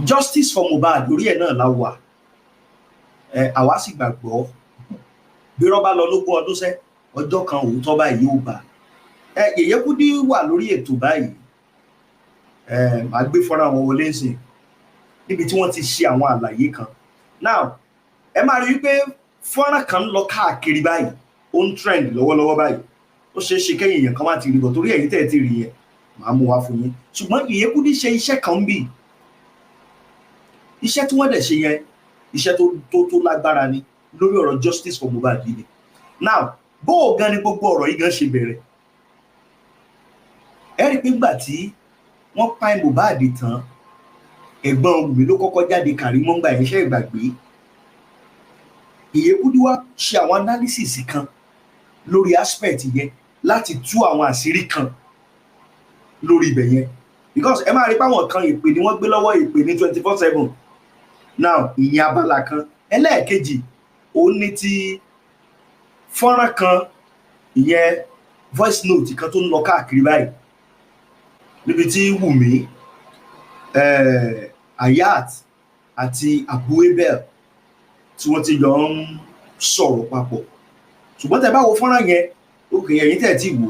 justice for Mohbad lórí ẹ̀ náà la wà. Àwa sì gbàgbọ́ bí rọ́bà lọ lógún ọdún sẹ́ ọjọ́ kan òótọ́ báyìí yóò bá. Yeye Kudi wà lórí ètò báyìí. Màá gbé fọ́nrán wọn wọlé nsìn níbi tí wọ́n ti ṣe àwọn àlàyé kan. Now ẹ máa rí wípé fọ́nrán kan lọ káàkiri báyìí, ó ń trend lọ́wọ́lọ́wọ́ báyìí. Ó ṣeé ṣe kẹ́yìn èèyàn kan má ti rí bọ̀ torí ẹ̀yin tẹ́ ti rí yẹn màá mú wá fún yín. Ṣùgbọ́n Yeye Kudi ṣe iṣẹ́ kan bí iṣẹ́ tí wọ́n dẹ̀ ṣe yẹn iṣẹ́ tó lágbára ni lórí ọ̀rọ̀ justice for Mohbad yìí. Now bó o gan ni gbogbo ọ̀rọ̀ yìí gan ṣe bẹ̀rẹ̀. Ẹ rí pé nígbà tí wọ́n pa Mohbad tán ẹ̀gbọ́n Wunmi ló kọ́kọ́ jáde Karimo ńgbà yẹn ṣe ìgbàgbé. Yeye Kudi wá ṣe àwọn analysis kan lórí aspect yẹn láti tú àwọn àṣírí kan lórí ibẹ̀ yẹn because ẹ máa rí páwọn kan ìpè ni wọ́n gbé lọ́wọ́ ìpè ní 24/7. Now ìyẹn abala kan. Ẹlẹ́ẹ̀kejì òun ní ti fọ́nrán kan ìyẹn voice note kan tó ń lọ káàkiri báyìí níbi tí Wunmi Ayat àti Abel tí wọ́n ti jọ ń sọ̀rọ̀ papọ̀. Ṣùgbọ́n tẹ́ bá wo fọ́nrán yẹn òkè ẹ̀yin tẹ́ ti wò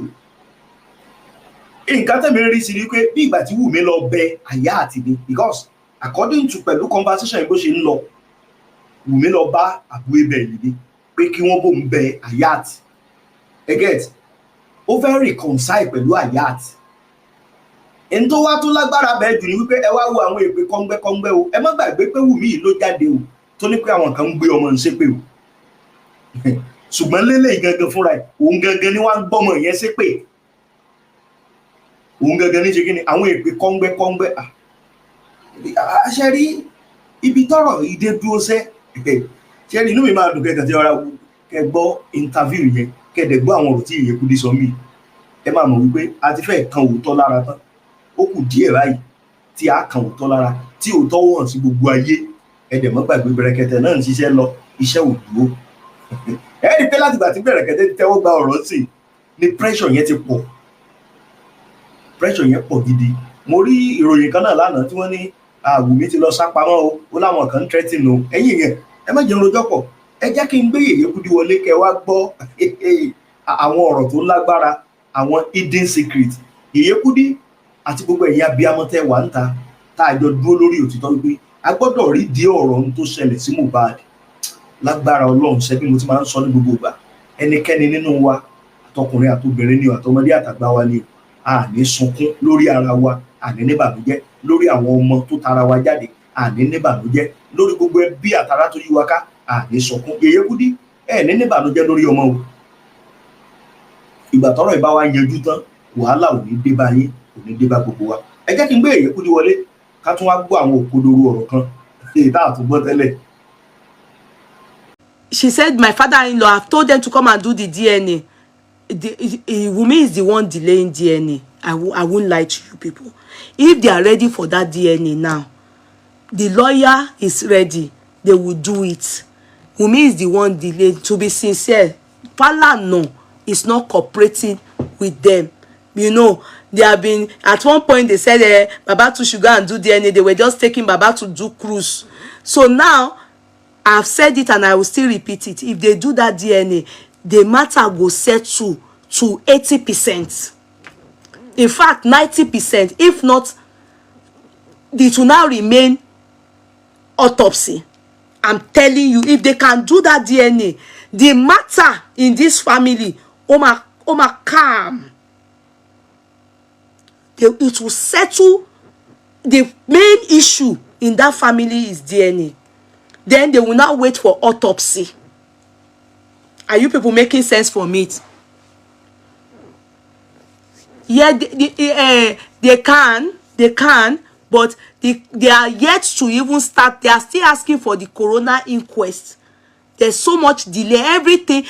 nǹkan tẹ́mi rí sí ni pé bí ìgbà tí Wunmi lọ bẹ Ayat ni because according to pẹ̀lú conversation bó ṣe ń lọ Wunmi lọ bá Abel ni pé kí wọ́n bò ń bẹ Ayat. Get ó fẹ́ reconcile pẹ̀lú Ayat. Ẹni tó wá tó lágbára bẹ́ẹ̀ jù ni wípé ẹ wá wo àwọn èpè kọ́ngbẹ́kọ́ngbẹ́ o. Ẹ má gbàgbé pé Wunmi yìí ló jáde o tó ní pé àwọn kan ń gbé ọmọ ń ṣépè o. Ṣùgbọ́n lélẹ̀ gangan fúnra ẹ̀ òun gangan ni wọ́n ń gbọ́mọ yẹn ṣépè. Òun gangan ní ṣe kí ni àwọn èpè kọ́ngbẹ́kọ́ngbẹ́. Ṣe rí ibi tọ́rọ̀ ìdè dúró sẹ́ ṣe rí inú mi máa dùn kẹ́kẹ́ tí ọ̀rá kẹ́ gbọ́ interview yẹn kẹ́dẹ̀ gbọ́ àwọn ọ̀rọ̀ tí Yeye Kudi sọ mí. Ẹ máa mọ̀ wípé a ti fẹ́ kan òótọ́ lára tán. Ó kù díẹ̀ báyìí tí a kan òótọ́ lára tí òótọ́ wọ̀n sí gbogbo ayé. Ẹ̀dẹ̀ mọ́ gbàgbé bẹ̀rẹ̀kẹ̀tẹ̀ náà ń ṣiṣẹ́ lọ iṣẹ́ ò dúró. Ẹ rí pé láti gbà tí bẹ̀rẹ̀kẹ̀tẹ̀ tẹ́wọ́ gba ọ̀rọ̀ sí ni pressure yẹn ti pọ̀. Pressure yẹn pọ̀ gidi. Mo rí ìròyìn kan náà lánàá tí wọ́n ní Wunmi ti lọ sápamọ́ o ó láwọn kan threaten o. Ẹ̀yin yẹn ẹ má jẹun rojọ́ pọ̀. Ẹ jẹ́ kí n gbé Yeye Kudi wọlé kẹ́ wá gbọ́ àwọn ọ̀rọ̀ tó lágbára àwọn hidden secret. Yeye Kudi àti gbogbo ẹ̀yin abiyamọ tẹ́ wà ń ta tá a jọ dúró lórí òtítọ́ wípé a gbọ́dọ̀ rí di ọ̀rọ̀ ohun tó ṣẹlẹ̀ sí Mohbad. Lágbára Ọlọ́run ṣe bí mo ti máa ń sọ ní gbogbo ìgbà ẹnikẹ́ni nínú wa àtọkùnrin àtobìnrin ni àtọmọdé àtàgbà wa ni a ní sunkún lórí ara wa a ní níbànújẹ́ lórí àwọn ọmọ tó tara wa jáde a ní níbànújẹ́ lórí gbogbo ẹbí àtàrà tó yí wa ká a ní sunkún. Yeye Kudi ẹ ní níbànújẹ́ lórí ọmọ o. Ìgbà tọ́rọ̀ ìbá wa yanjú tán wàhálà ò ní dé bá yín kò ní dé bá gbogbo wa. Ẹ jẹ́ kí n gbé Yeye Kudi wọlé ká tún wá gbọ́ àwọn òkodoro ọ̀rọ̀ kan èyí tá a tún gbọ́ tẹ́lẹ̀. She said, my father-in-law, I've told them to come and do the DNA. Wunmi is the one delaying DNA. I won't lie to you people. If they are ready for that DNA now, the lawyer is ready. They will do it. Wunmi is the one delaying. To be sincere, Falana is not cooperating with them. You know, they have been, at one point they said, Baba to should go and do DNA. They were just taking Baba to do cruise. So now, I've said it and I will still repeat it. If they do that DNA, the matter will settle to 80%. In fact, 90%. If not, it will now remain autopsy. I'm telling you, if they can do that DNA, the matter in this family, calm. It will settle. The main issue in that family is DNA. Then they will now wait for autopsy. Are you people making sense from it? Yeah, they can, but they are yet to even start. They are still asking for the coroner inquest. There's so much delay. Everything.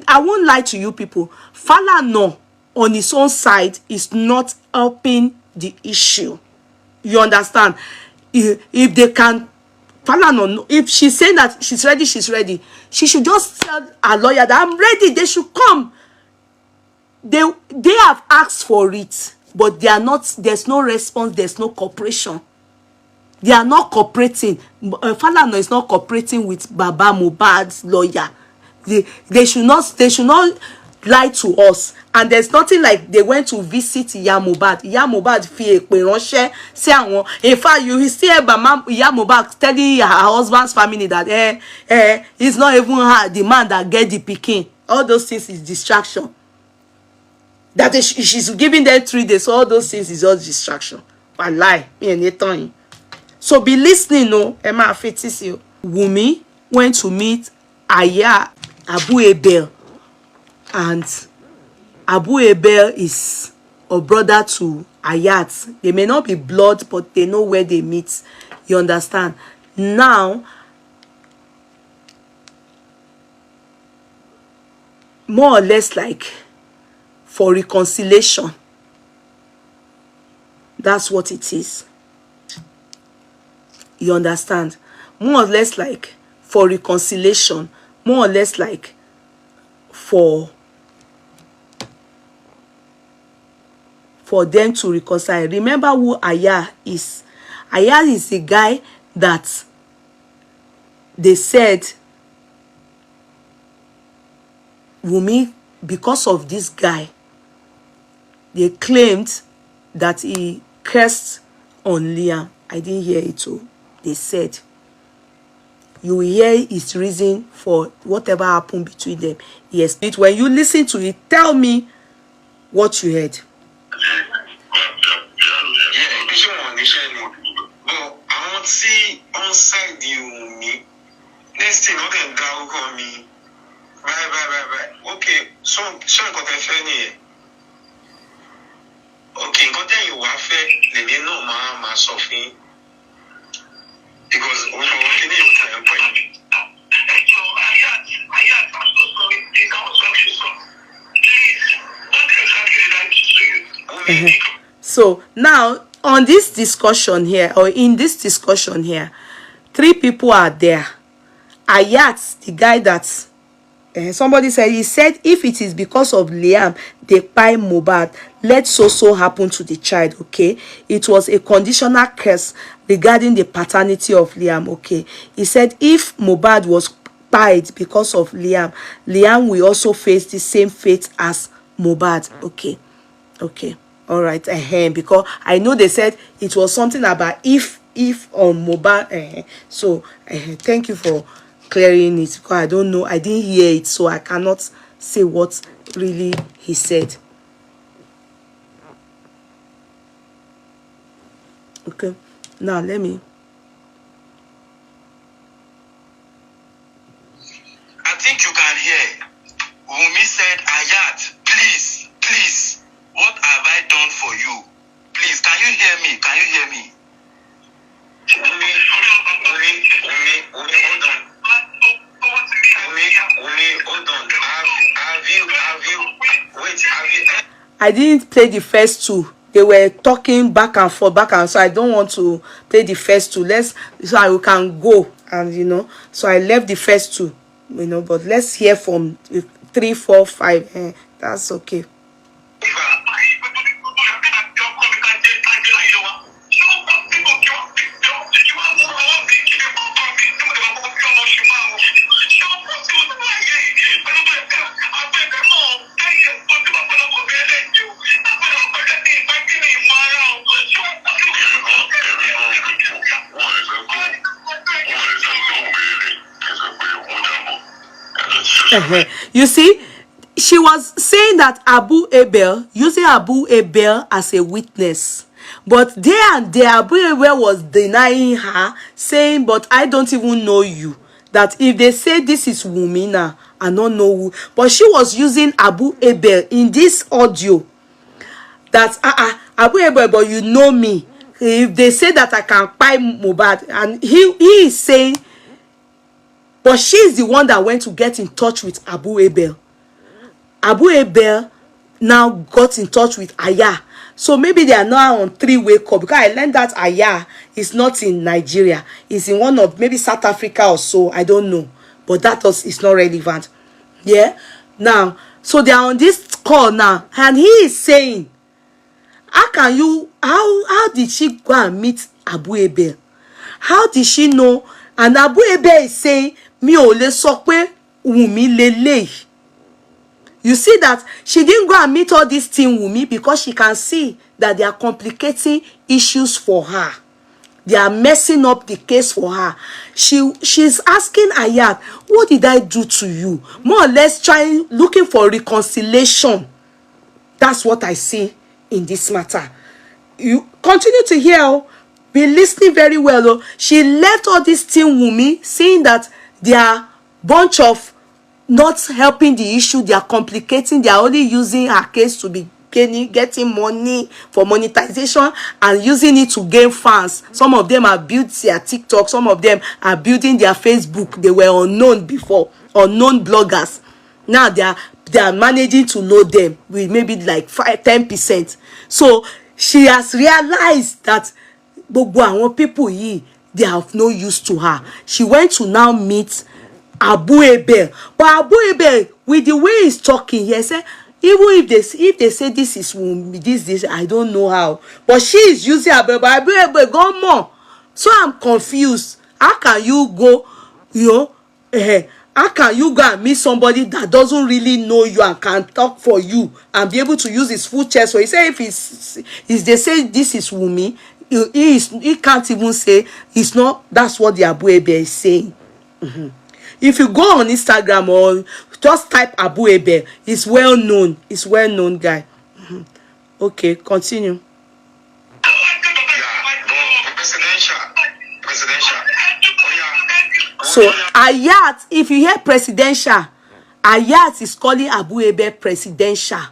I won't lie to you people. Falana on his own side is not helping the issue. You understand? If they can. Falana, if she's saying that she's ready, she's ready. She should just tell her lawyer that I'm ready. They should come. They have asked for it, but they are not. There's no response. There's no cooperation. They are not cooperating. Falana is not cooperating with Baba Mohbad's lawyer. They should not lie to us. And there's nothing like they went to visit Iya Mohbad. Iya Mohbad fi èpè ránṣẹ́ sí àwọn. In fact, you see Iya Mohbad telling her husband's family that it's not even her, the man that get the pikin. All those things is distraction. That she's giving them 3 days. So all those things is all distraction. But lie. Me and Nathan. So be listening, no. Emma Fetis you. Wunmi went to meet Abu Abel. And Abu Abel is a brother to Ayat. They may not be blood, but they know where they meet. You understand? Now, more or less like for reconciliation. That's what it is. You understand? More or less like for reconciliation. More or less like for them to reconcile. Remember who Aya is. Aya is the guy that they said Wunmi, because of this guy, they claimed that he cursed on Liam. I didn't hear it too. They said, you will hear his reason for whatever happened between them. Yes, when you listen to it, tell me what you heard. But I want to see on side you me. Next thing, okay, go call me. Bye. Okay, so got a funny. Okay, got you waffle. Let me know, ma Sophie. Because we are working in time for me. So I I'm so sorry. Please, I was so please. What exactly did I do to you? So now on this discussion here, or in this discussion here, 3 people are there. Ayat, the guy that somebody said, he said, if it is because of Liam, they buy Mohbad, let so happen to the child, okay? It was a conditional curse regarding the paternity of Liam, okay? He said, if Mohbad was pied because of Liam, Liam will also face the same fate as Mohbad, okay. All right, because I know they said it was something about if on Mohbad, so thank you for clearing it, because I don't know, I didn't hear it, so I cannot say what really he said. Okay, now let me. I think you can hear. Wunmi said, Ayat, please, what have I done for you? Please, can you hear me? Can you hear me? Wunmi, hold on. Wunmi, hold on. Have you? I didn't play the first 2. They were talking back and forth, so I don't want to play the first 2. So I can go, and so I left the first 2, but let's hear from 3, 4, 5. That's okay. You see, she was saying that using Abu Abel as a witness, but Abu Abel was denying her, saying, but I don't even know you. That if they say this is Wunmi now, I don't know who. But she was using Abu Abel in this audio. That Abu Abel, but you know me. If they say that I can buy Mohbad, and he is saying, but she's the one that went to get in touch with Abu Abel. Abu Abel now got in touch with Aya. So maybe they are now on 3-way call, because I learned that Aya is not in Nigeria. It's in one of maybe South Africa or so. I don't know. But is not relevant. Yeah. Now, so they are on this call now. And he is saying, how did she go and meet Abu Abel? How did she know? And Abu Abel is saying, mi ò lè sọ pé Wunmi lélẹ̀. You see that she didn't go and meet all this team Wunmi because she can see that they are complicating issues for her. They are messing up the case for her. She's asking Ayat, what did I do to you? More or less looking for reconciliation. That's what I see in this matter. You continue to hear, be listening very well. She left all this team Wunmi, saying that they are bunch of not helping the issue, they are complicating, they are only using her case to be getting money for monetization and using it to gain fans. Some of them are built their TikTok, some of them are building their Facebook. They were unknown before, unknown bloggers. Now they are managing to know them with maybe like 10%. So she has realized that gbogbo àwọn people yìí, they have no use to her. She went to now meet Abu Abel, but Abu Abel, with the way he's talking here, say even if they say this is Wunmi, this I don't know how, but she is using Abu Abel go more. So I'm confused. How can you go, how can you go and meet somebody that doesn't really know you and can talk for you and be able to use his full chest? So he say if they say this is Wunmi, he can't even say it's not. That's what the Abu Abel is saying. If you go on Instagram or just type Abu Abel, it's well known. It's well known guy. Okay, continue. So Ayat, if you hear presidential, Ayat is calling Abu Abel presidential.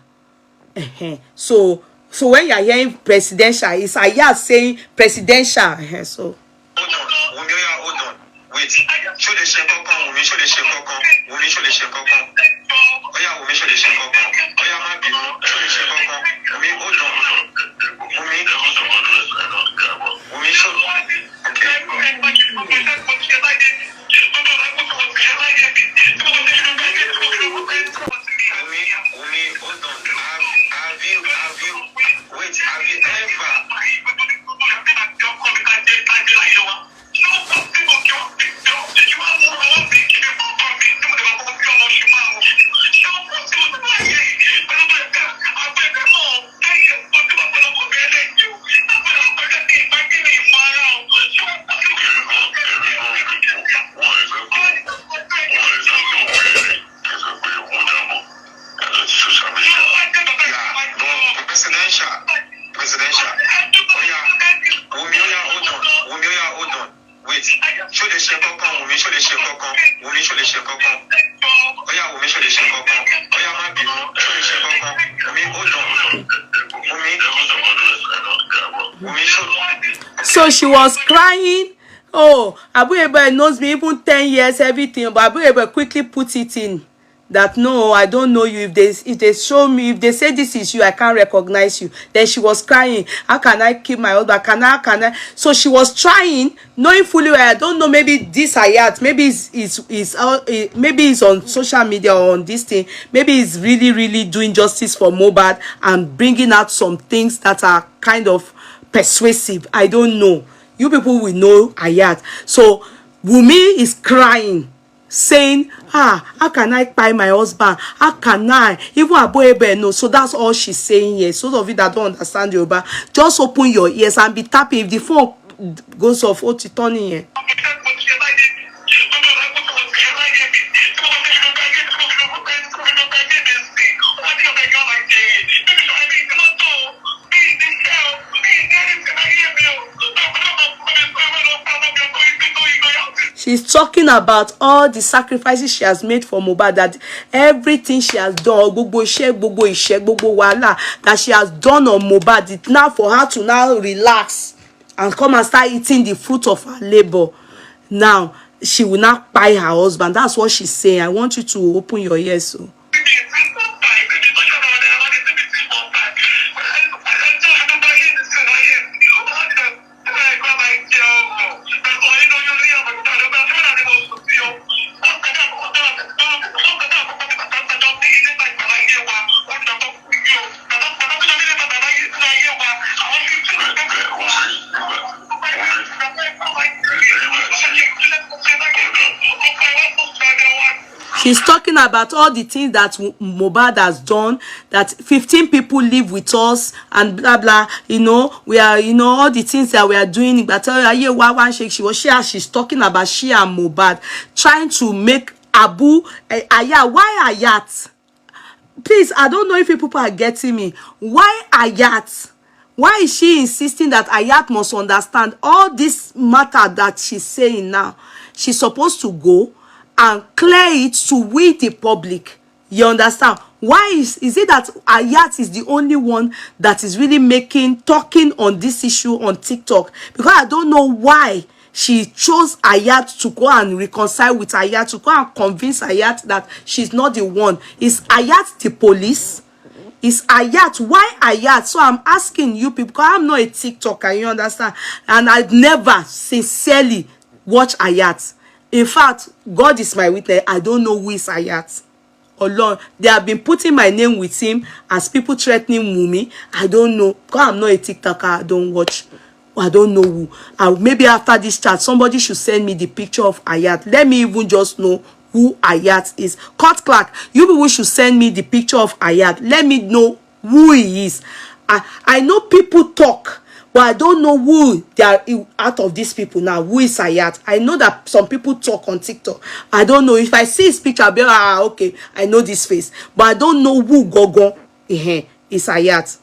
So when you are hearing presidential, it's Ayat saying presidential. So Hold on. Wait. Show the shake up on Wunmi, show the shake up on Wunmi, show the shake up on. Oh yeah, Wunmi, show the shake up on. Oh yeah, my people, show the shake up on. Wunmi, hold on. Wunmi, show. Wunmi, hold on. Have you presidential. Oh yeah, Wunmi, hold on. Wait, show the shake up on Wunmi, show the shake up on Wunmi, show the shake up on. Oh yeah, Wunmi, show the shake up on. Oh yeah, my people, show the shake up on. Wunmi, hold on. Wunmi, show. So she was crying. Oh, Abu Abel knows me even 10 years, everything. But Abu Abel quickly put it in that no, I don't know you. If they show me, if they say this is you, I can't recognize you. Then she was crying. How can I keep my husband? Can I? So she was trying, knowing fully well. I don't know. Maybe this Ayat, maybe maybe it's on social media or on this thing. Maybe it's really doing justice for Mohbad and bringing out some things that are kind of persuasive. I don't know. You people will know Ayat. So Wunmi is crying, saying, how can I buy my husband? How can I? Even Abu Abel no. So that's all she's saying here. So those of you that don't understand Yoruba, just open your ears and be tapping. If the phone goes off, what's it turning here? She's talking about all the sacrifices she has made for Mohbad, that everything she has done, gbogbo wàhálà that she has done on Mohbad, it's now for her to now relax and come and start eating the fruit of her labor. Now, she will not buy her husband. That's what she's saying. I want you to open your ears. So. She's talking about all the things that Mohbad has done, that 15 people live with us and blah blah. You know, we are, you know, all the things that we are doing. But she's talking about she and Mohbad trying to make Abu Ayat. Why Ayat? Please, I don't know if you people are getting me. Why Ayat? Why is she insisting that Ayat must understand all this matter that she's saying now? She's supposed to go and clear it to we the public. You understand? Why is it that Ayat is the only one that is really talking on this issue on TikTok? Because I don't know why she chose Ayat to go and reconcile with Ayat, to go and convince Ayat that she's not the one. Is Ayat the police? Is Ayat? Why Ayat? So I'm asking you people, because I'm not a TikToker, you understand? And I've never sincerely watched Ayat. In fact, God is my witness, I don't know who is Ayat. Oh Lord, they have been putting my name with him as people threatening Wunmi. I don't know. Because I'm not a TikToker, I don't watch. I don't know who. Maybe after this chat, somebody should send me the picture of Ayat. Let me even just know who Ayat is. Cut Clark, you people should send me the picture of Ayat. Let me know who he is. I know people talk, but I don't know who they are out of these people now. Who is Ayat? I know that some people talk on TikTok. I don't know. If I see his picture, I'll be like, okay, I know this face. But I don't know who Gogo is Ayat.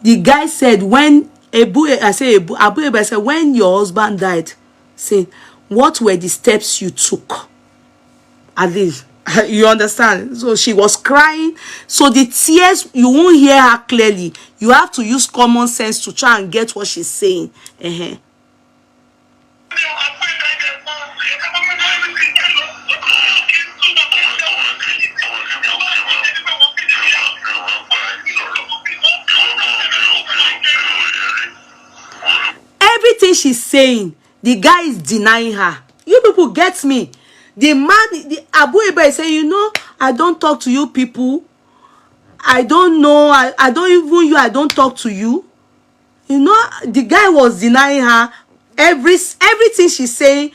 The guy said when Abu Abel said, when your husband died, say, what were the steps you took? At least, you understand? So she was crying. So the tears, you won't hear her clearly. You have to use common sense to try and get what she's saying. Everything she's saying, the guy is denying her. You people get me? The man, the Abu Abel is saying, you know, I don't talk to you people. I don't know. I don't even you. I don't talk to you. You know, the guy was denying her everything she's saying.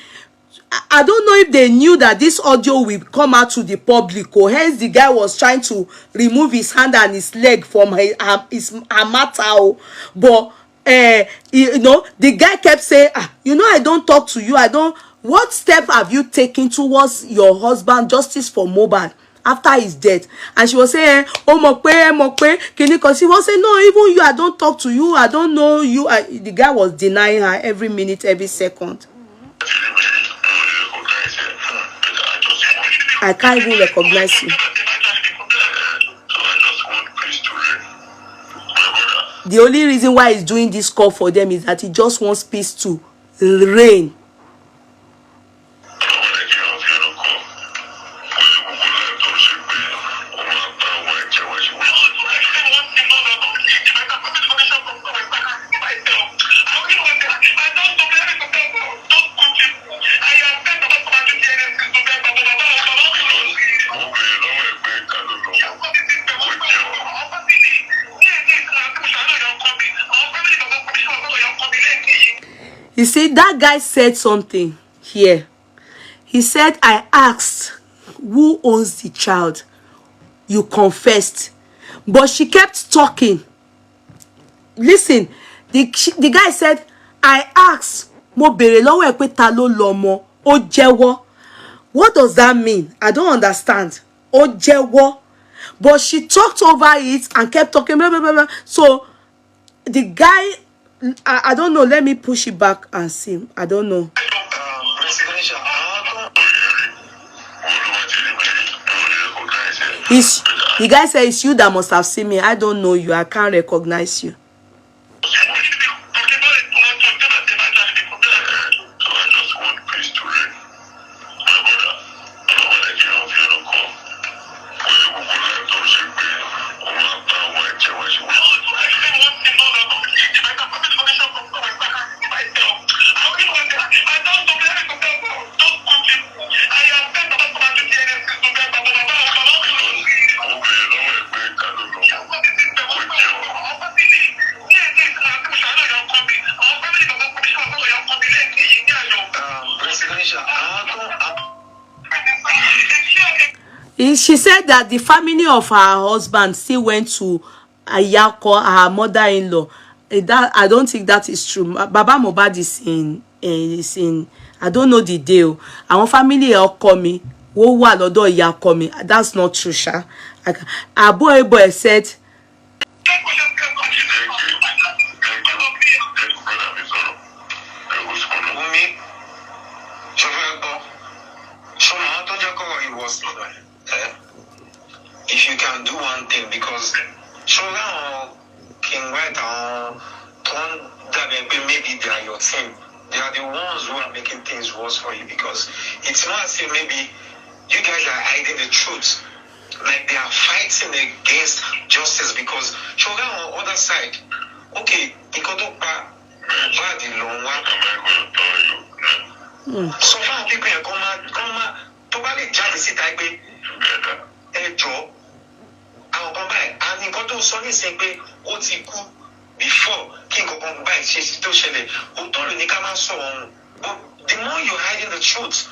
I don't know if they knew that this audio will come out to the public, or hence the guy was trying to remove his hand and his leg from her matter. But you know, the guy kept saying, you know, I don't talk to you. I don't. What step have you taken towards your husband, justice for Mohbad, after his death? And she was saying, oh, mokpe, can you? Because he was saying, no, even you, I don't talk to you. I don't know you. The guy was denying her every minute, every second. I can't even recognize you. The only reason why he's doing this call for them is that he just wants peace to reign. You see, that guy said something here. He said, I asked who owns the child. You confessed. But she kept talking. Listen, the guy said, I asked, mo bere lowo e pe ta lo lomo, o jewo. What does that mean? I don't understand. O jewo. But she talked over it and kept talking. Blah, blah, blah, blah. So the guy, I don't know. Let me push it back and see. I don't know. The guy said, it's you that must have seen me. I don't know you. I can't recognize you. She said that the family of her husband still went to Ayako, her mother-in-law. That I don't think that is true. Baba Mohbad is in I don't know the deal. Our family ọkọ mi wo wà lọ́dọ̀ ìyá ọkọ mi. That's not true, sha. Boy said. If you can do one thing, because King White maybe they are your team. They are the ones who are making things worse for you, because it's not as if maybe you guys are hiding the truth. Like they are fighting against justice, because on the other side, okay, bad in long so far people are come totally jealousy type job. Àwọn kan báyìí, and nǹkan tó sọ nísìnyí pé ó ti kú before kí nǹkan kan báyìí ṣe tó ṣẹlẹ̀, ó tó lè ní ká má sọ ọ̀hún. But the more you're hiding the truth,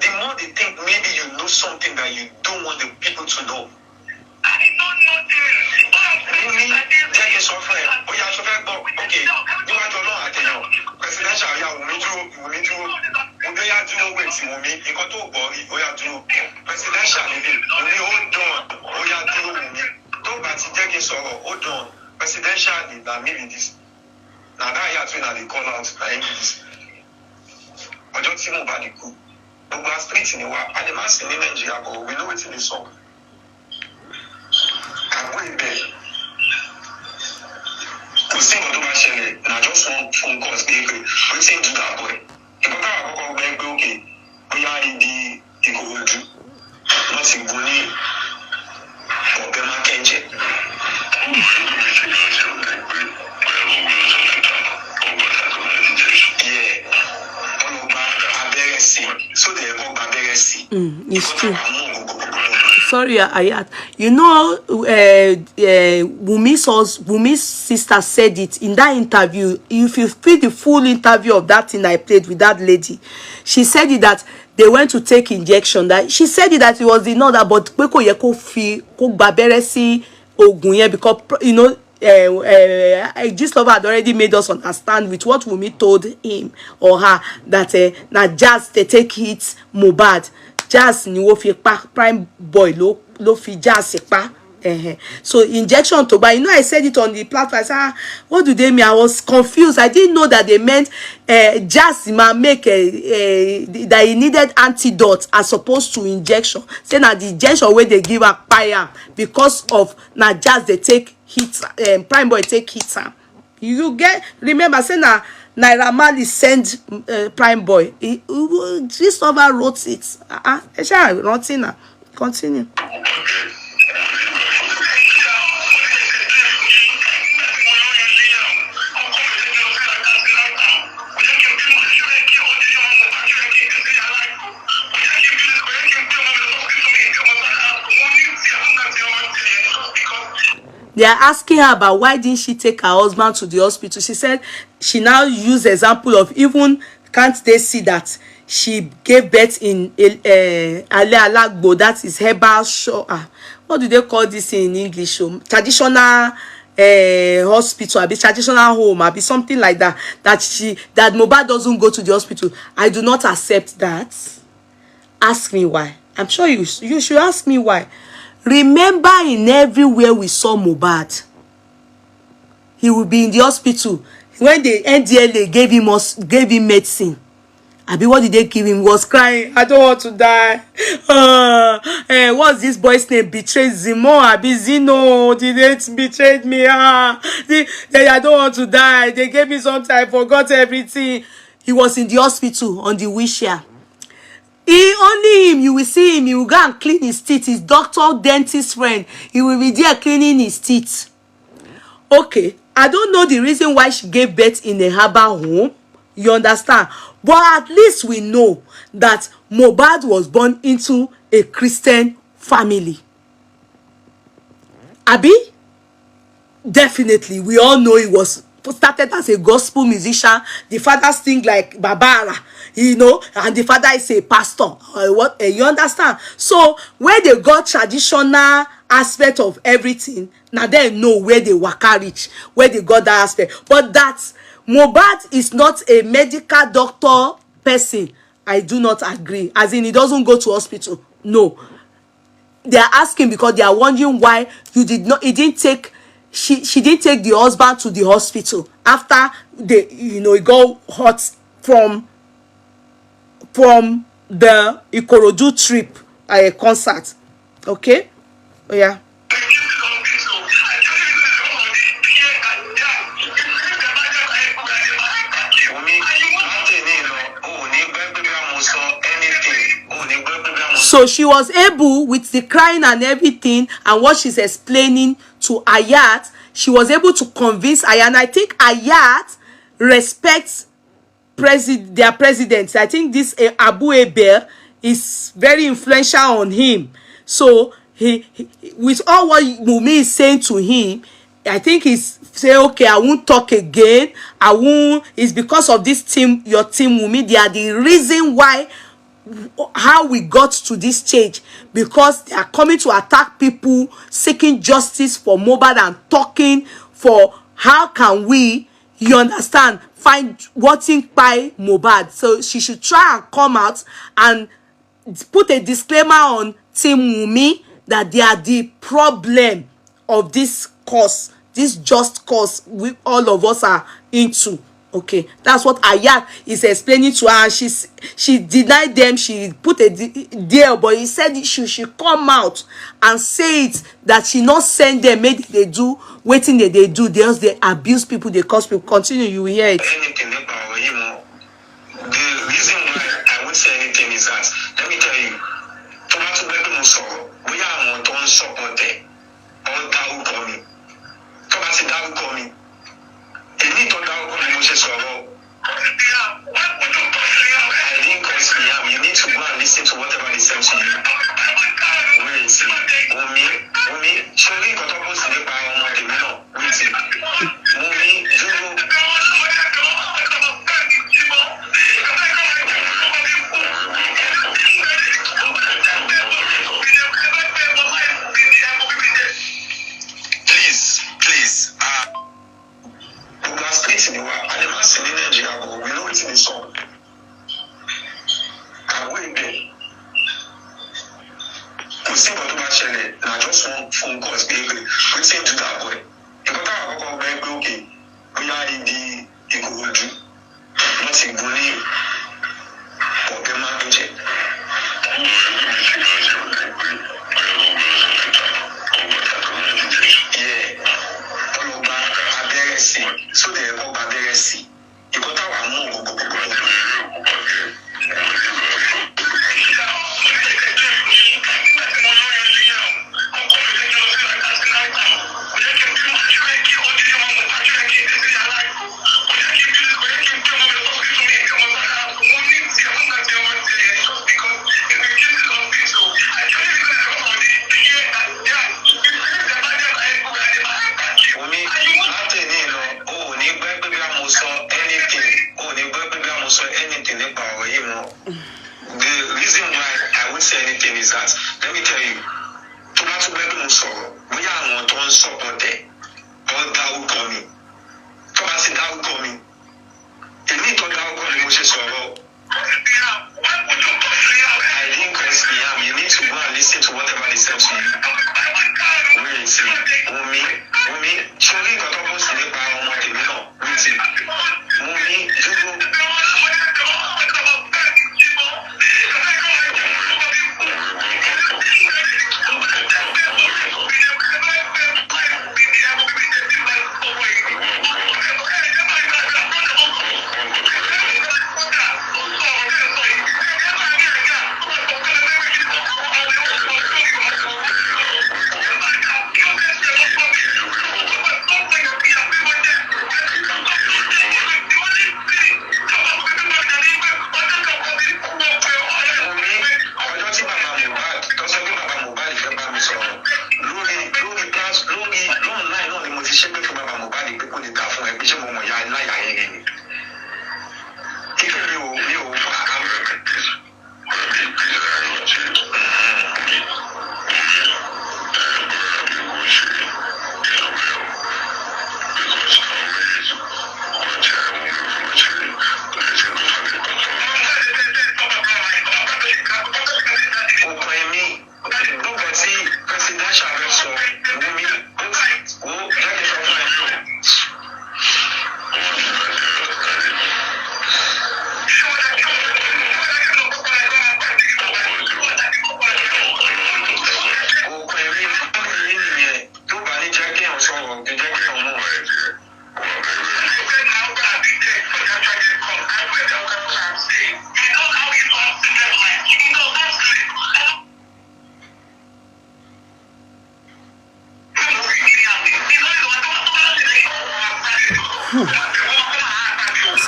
the more they think maybe you know something that you don't want the people to know. I don't know this. Wunmi, jẹ́ kí n sọ fún ẹ, ó yá aṣọ fẹ́ gbọ́, okay, níwájú Ọlọ́run àtẹ̀yàn, presidential ya Wunmi dúró, Wunmi yá dúró wait Wunmi, nǹkan tó gbọ́ rí, ó yá dúró, presidential níbi, Wunmi ó dán, ó yá dúró Wunmi, tó bá ti jẹ́ kí n sọ̀rọ̀, ó dán, presidential ni na me be this, na that year too na dey call out na him be this. Ọjọ́ tí Mohbad kú, gbogbo street ni wa, a lè má sí ní Nàìjíríà, but we know wetin dey sup. Àgbo ibẹ̀ kò sí nǹkan tó bá ṣẹlẹ̀, na just one phone call pé wetin do that boy. Ìkọ́ká àkọ́kọ́ gbẹ́ pé òkè bóyá ibi Ìkòròdú wọ́n ti gún ní ọ̀bẹ mákẹ́ńjẹ. So they have abẹ́rẹ́ sí. It's true. Sorry, Ayat. You know, Wunmi's sister said it in that interview. If you feel the full interview of that thing I played with that lady, she said it that they went to take injection. That she said it that it was the other, but peko ye ko fi ko gbabere si ogun yẹn, because you know. Gistlover had already made us understand with what Wunmi told him or her that na Jazz they take hit Mohbad. Jazz ni wo fi pa prime boy lo fi Jazz pa. So injection to buy. You know, I said it on the platform. I said, what do they mean? I was confused. I didn't know that they meant Jazz make that he needed antidote as opposed to injection. Say now the injection where they give a fire because of now Jazz they take hit prime boy take hit. You get remember say now Naira Marley send prime boy. Just over wrote it. Continue. They are asking her about why didn't she take her husband to the hospital. She said she now used example of even can't they see that she gave birth in Ale Alagbo, that is herbal show. What do they call this in English? Traditional hospital, be traditional home, be something like that. That Mohbad doesn't go to the hospital. I do not accept that. Ask me why. I'm sure you should ask me why. Remember, in everywhere we saw Mohbad, he will be in the hospital. When the NDLA gave him medicine, Abi, what did they give him? He was crying. I don't want to die. What's this boy's name? Betrayed Zimo. Abi Zino. They betrayed me. I don't want to die. They gave me something. I forgot everything. He was in the hospital on the wheelchair. Only him, you will see him, he will go and clean his teeth. His doctor, dentist friend, he will be there cleaning his teeth. Okay, I don't know the reason why she gave birth in a herbal home. You understand? But at least we know that Mohbad was born into a Christian family. Abi? Definitely, we all know he was started as a gospel musician. The father sing like Babara, you know, and the father is a pastor. What you understand? So where they got traditional aspect of everything, now they know where they waka reach, where they got that aspect. But that Mohbad is not a medical doctor person, I do not agree. As in, he doesn't go to hospital. No, they are asking because they are wondering why you did not. He didn't take. She didn't take the husband to the hospital after they, you know, he got hot from the Ikorodu trip, concert. Okay, oh yeah. So she was able, with the crying and everything and what she's explaining to Ayat, she was able to convince Ayat. And I think Ayat respects their president. I think this Abu Abel is very influential on him. So he with all what Wunmi is saying to him, I think he's say, okay, I won't talk again. I won't. It's because of this team, your team Wunmi. They are the reason why, how we got to this stage, because they are coming to attack people seeking justice for Mohbad and talking for how can we, you understand, find what's in by Mohbad. So she should try and come out and put a disclaimer on Team Wunmi that they are the problem of this cause, this just cause we all of us are into. Okay, that's what Ayat is explaining to her. She denied them. She put a deal, but he said she should come out and say it, that she not send them. Maybe they do waiting that they do. They abuse people. They cause people. Continue. You will hear it. Anything about him. The reason why I would say anything is that, let me tell you, tomato bedroom so we are on don't support them. All that coming. Tomato that coming. You need to know what you say. I didn't curse me out. You need to go and listen to whatever they say to you. Wait, Wunmi, surely got up to the power of the no. Wait, Wunmi, please. We are splitting the world. And the mass in Nigeria, we know it's in the song. And we be. We see what we actually, and just one phone calls, baby. We seem to that boy. If we talk about baby, okay, we are in the Ikorodu, not in Guni, or the man. So they go back there see. You got our go. The reason why I would say anything is that, let me tell you, tomato bedroom so we are not on support there. All that will come in. Tomato that will come in. You need to that will come in, which is so I didn't curse me out. You need to go and listen to whatever they say to you. Wait, Wunmi, surely got up to the power of the no. Wait, Wunmi,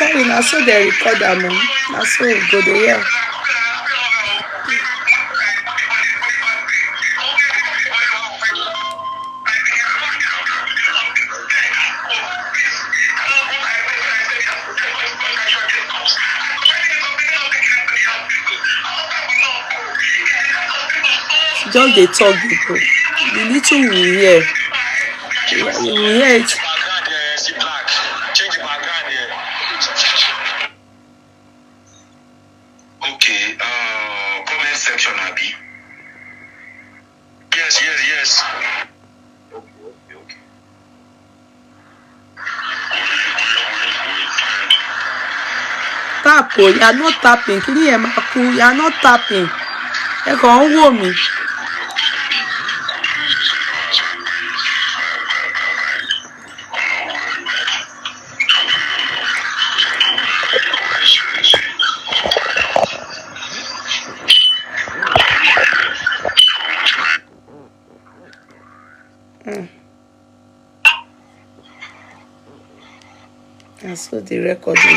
sorry, na so they record them. Na so we go there. Yeah. Just they talk people. The little we hear. You hear it. Okay, comment section, Abi. Yes. Okay. Tap, oh, you are not tapping. Can you hear me? You are not tapping. You can't hear me. That's what the recording.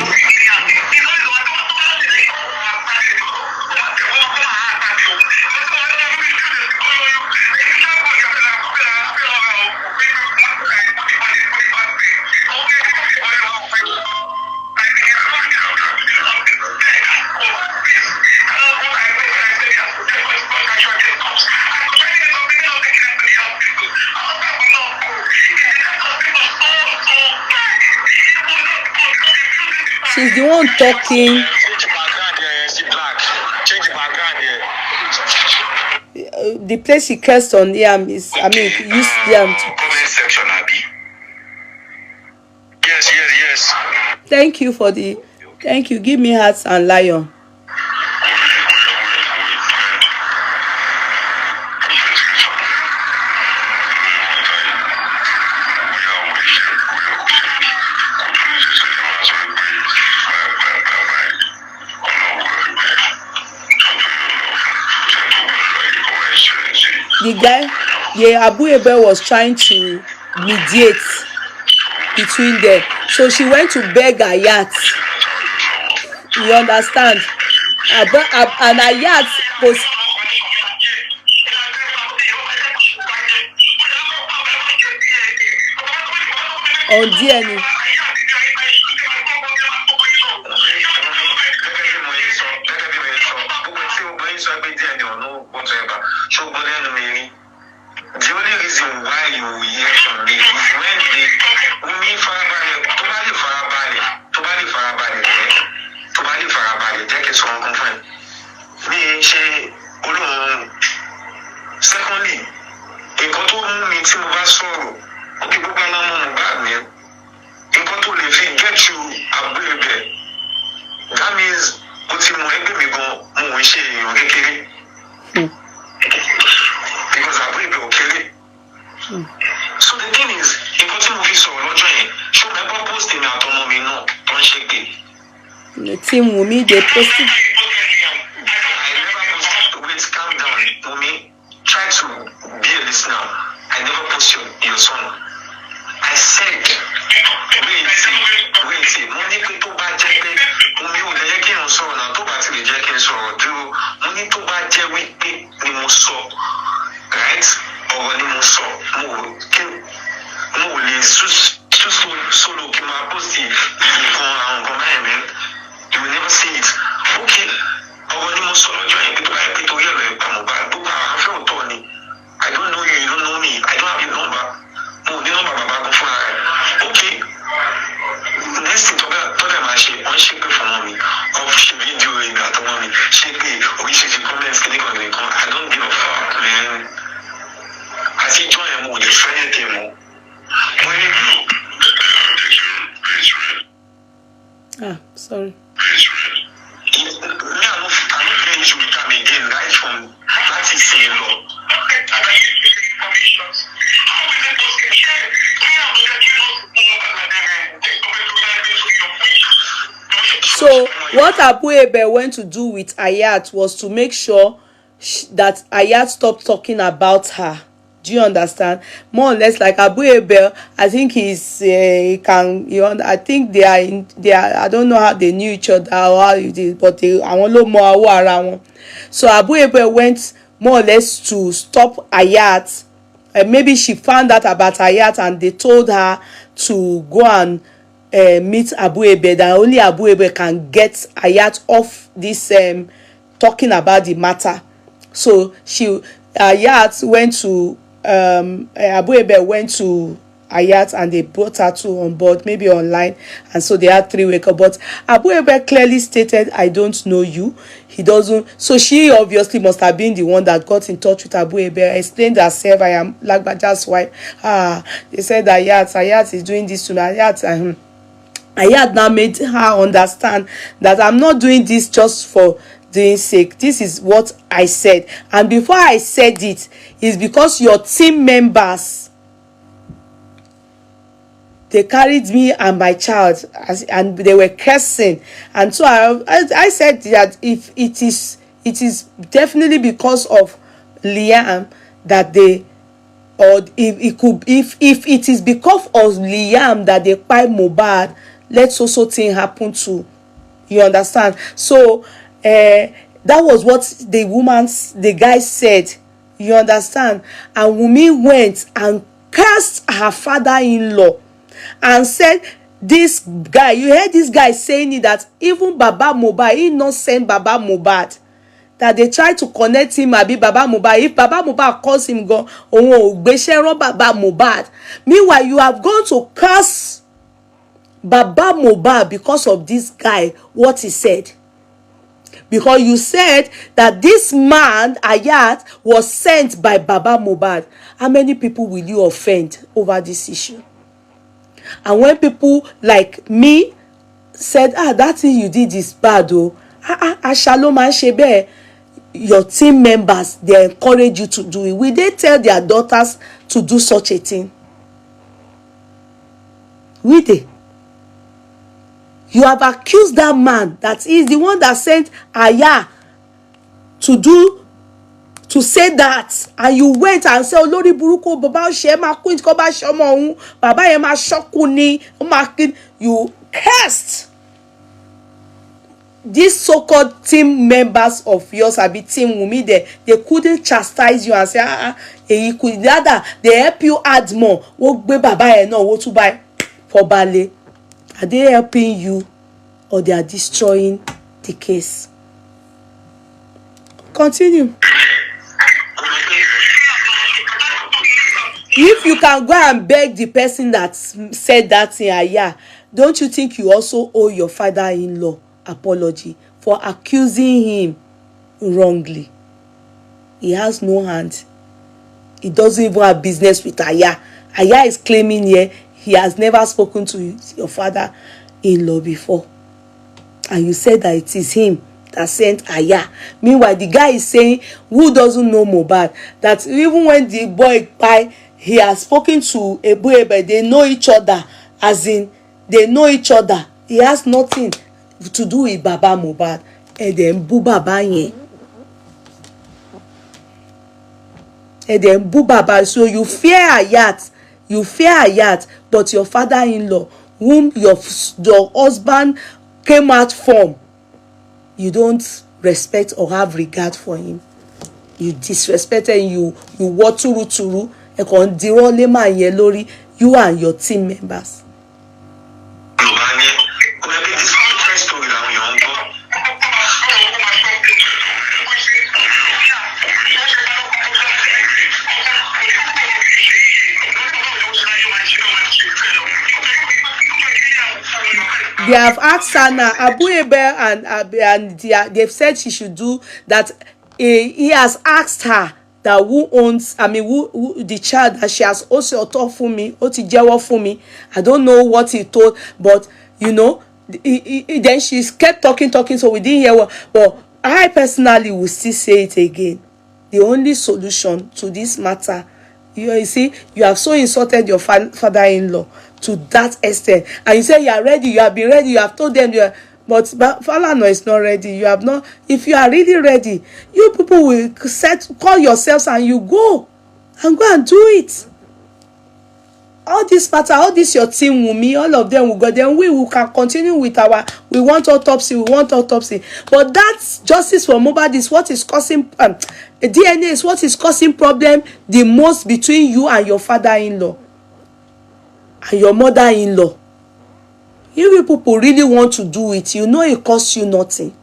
She's the one talking. The place she cursed on them is, I mean, use them to. Comment section, Abi. Yes. Thank you for the. Thank you. Give me hearts and lion. The guy, Abel was trying to mediate between them. So she went to beg Ayat. You understand? And Ayat was on DNA. The only reason why you hear from me is when they Wunmi farabalẹ̀ jẹ́ kí sọ ọkùn fún ẹ. Mi ṣe olóhùn. Secondly, nǹkan tó mú mi tí mo bá sọ̀rọ̀, ó kí gbogbo àwọn ọmọ Mohbad mi. Nǹkan tó lè fi get you Abel. That means ó ti mọ ẹgbẹ́ mi gan, mo ń ṣe èèyàn kékeré. Because Abel kéré. So the thing is, nǹkan tí mo fi sọ̀rọ̀ lọ́jọ́ yẹn, ṣó mẹ́gbọ́n post mi àtọmọ mi náà tó ń ṣe pé. The team Wunmi, they posted. I never posted. Wait, calm down, Wunmi. Try to be a listener. I never post your son. I said, wait. Money pé tó bá jẹ́ pé Wunmi ò lè jẹ́ kí n sọ̀rọ̀ náà tó bá ti lè jẹ́ kí n sọ̀rọ̀ dúró. Money tó bá jẹ́ wípé ni mo sọ, right? Ọ̀rọ̀ ni mo sọ. Mo lè solo kí n máa post nǹkan àwọn nǹkan báyìí mẹ́rin. You will never see it. Okay. Ọwọ́ ni mo sọ lọ́jọ́ yẹn pé tó bá yẹ pé torí ẹ̀rọ ẹ̀pà Mohbad gbogbo àwọn afẹ́ òótọ́ ni. I don't know you, you don't know me. I don't have your number. Mo ní nọ́mbà bàbá kan fúnra rẹ̀. Okay. Next thing tọ́jà máa ṣe, wọ́n ṣe pé fún mi. Wọ́n ṣe fídíò ìgbà àtọmọ mi. Ṣé pé oríṣiríṣi comments kìnnìkan. I don't give a fuck, man. Àti ìjọ yẹn mo ò lè fẹ́ yẹn tẹ̀ mọ́. When you do. Sorry. So what Abel went to do with Ayat was to make sure that Ayat stopped talking about her Do you understand? More or less like Abel, I think he's he can. I think they are. I don't know how they knew each other or how it is, but I want to know more around. So Abel went more or less to stop Hayat. Maybe she found out about Hayat and they told her to go and meet Abel. That only Abel can get Hayat off this talking about the matter. So Hayat went to Abel went to Hayat and they brought her to on board, maybe online, and so they had 3 weeks. But Abel clearly stated, I don't know you. He doesn't. So she obviously must have been the one that got in touch with Abel, explained herself, I am Lagbaja's wife. They said that Hayat is doing this to me. Hayat now made her understand that I'm not doing this just for doing sake. This is what I said, and before I said it is because your team members, they carried me and my child and they were cursing, and so I said that if it is definitely because of Liam that they, or if it is because of Liam that they buy Mohbad, let's also thing happen to, you understand? So that was what the guy said, you understand? And Wunmi went and cursed her father-in-law and said, this guy, you heard this guy saying it, that even Baba Mohbad, he not send Baba Mohbad, that they try to connect him, abi Baba Mohbad, if Baba Mohbad calls him, go, oh, Baba Mohbad. Meanwhile, you have gone to curse Baba Mohbad because of this guy, what he said. Because you said that this man, Hayat, was sent by Baba Mohbad. How many people will you offend over this issue? And when people like me said, that thing you did is bad, Shalom and Shebe, your team members, they encourage you to do it. Will they tell their daughters to do such a thing? Will they? You have accused that man that is the one that sent Aya to say that, and you went and said, Olori Buruko Baba Shema Queen Koba Shomo Baba Yema Shokuni, you cursed these so-called team members of yours, abi team Wunmi, they couldn't chastise you and say, you could rather they help you add more. What be Baba no what to buy for Bale? Are they helping you or they are destroying the case? Continue. If you can go and beg the person that said that thing, don't you think you also owe your father-in-law apology for accusing him wrongly? He has no hand. He doesn't even have business with Aya. Aya is claiming here he has never spoken to your father-in-law before. And you said that it is him that sent Aya. Meanwhile, the guy is saying, who doesn't know Mohbad, that even when the boy died, he has spoken to Abel, they know each other, as in, they know each other. He has nothing to do with Baba Mohbad. And then Bu Baba yen. And then Bu Baba. So you fear Hayat, but your father-in-law, whom your husband came out from, you don't respect or have regard for him. You disrespected him, you waturu you and your team members. They have asked Sana, Abel and they've said she should do that. He has asked her that who the child that she has also taught for me, I don't know what he told, but then she kept talking, so we didn't hear what. But I personally will still say it again. The only solution to this matter, you see, you have so insulted your father-in-law to that extent, and you say you are ready, you have been ready, you have told them you are, but Falana is not ready. You have not. If you are really ready, you people will call yourselves and you go. and go and do it. All this matter, all this your team, Wunmi, all of them will go. Then we can continue with our, we want autopsy. But that justice for Mohbad is what is causing, DNA is what is causing problem the most between you and your father-in-law and your mother-in-law. You people really want to do it. You know it costs you nothing.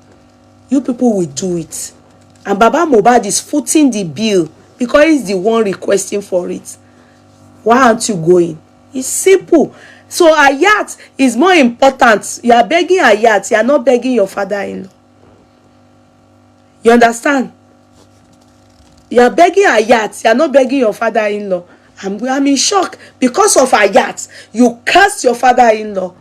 You people will do it. And Baba Mohbad is footing the bill because he's the one requesting for it. Why aren't you going? It's simple. So Ayat is more important. You are begging Ayat. You are not begging your father-in-law. You understand? You are begging Ayat. You are not begging your father-in-law. I'm in shock. Because of Ayat, you cursed your father-in-law.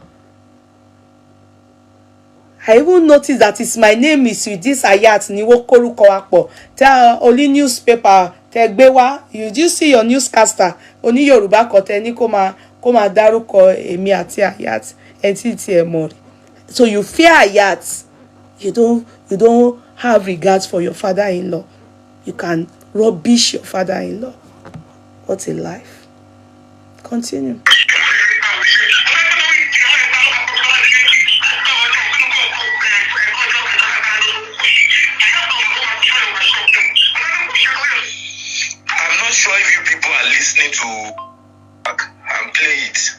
I even noticed that it's my name is with this Ayat. Niwo koruko wapo. Tell only newspaper. Tegbewa, you just see your newscaster. Oni Yoruba kote ni koma daruko emi ati Ayat entity emori. So you fear Ayat. You don't have regards for your father-in-law. You can rubbish your father-in-law. What a life. Continue. Sure if you people are listening to and play it.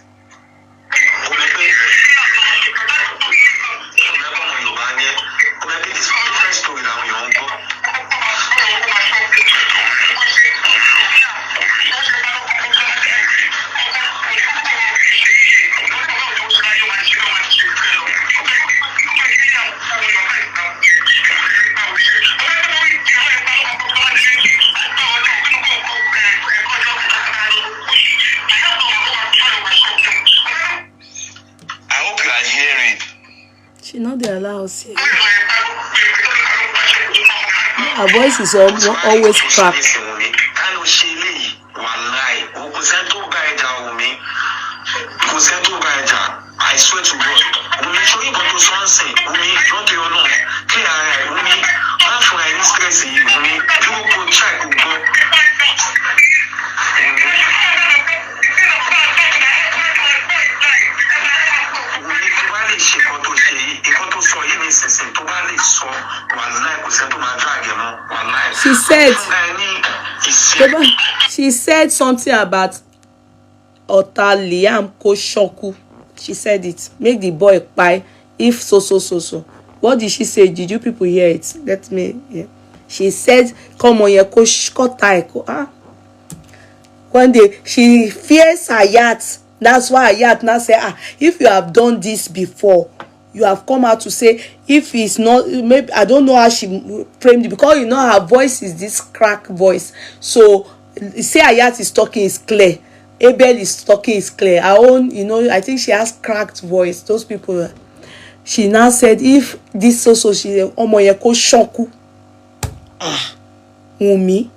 She not dey allow us here. Her voice is always cracked. I swear to God. When you show you go to sunset, when you don't you know, clear eye, when you have for any stress, when you go check, she said something about Ota Liam Koshoku. She said it. Make the boy pie if so. What did she say? Did you people hear it? Let me hear. She said, come on, Kota. One day, she fears Ayat. That's why Ayat now say, if you have done this before, you have come out to say, if it's not, maybe, I don't know how she framed it, because you know her voice is this crack voice. So, say Ayat is talking is clear. Abel is talking is clear. Awon, you know, I think she has cracked voice. Those people, she now said, if this so she omoyeko shoku. Wunmi,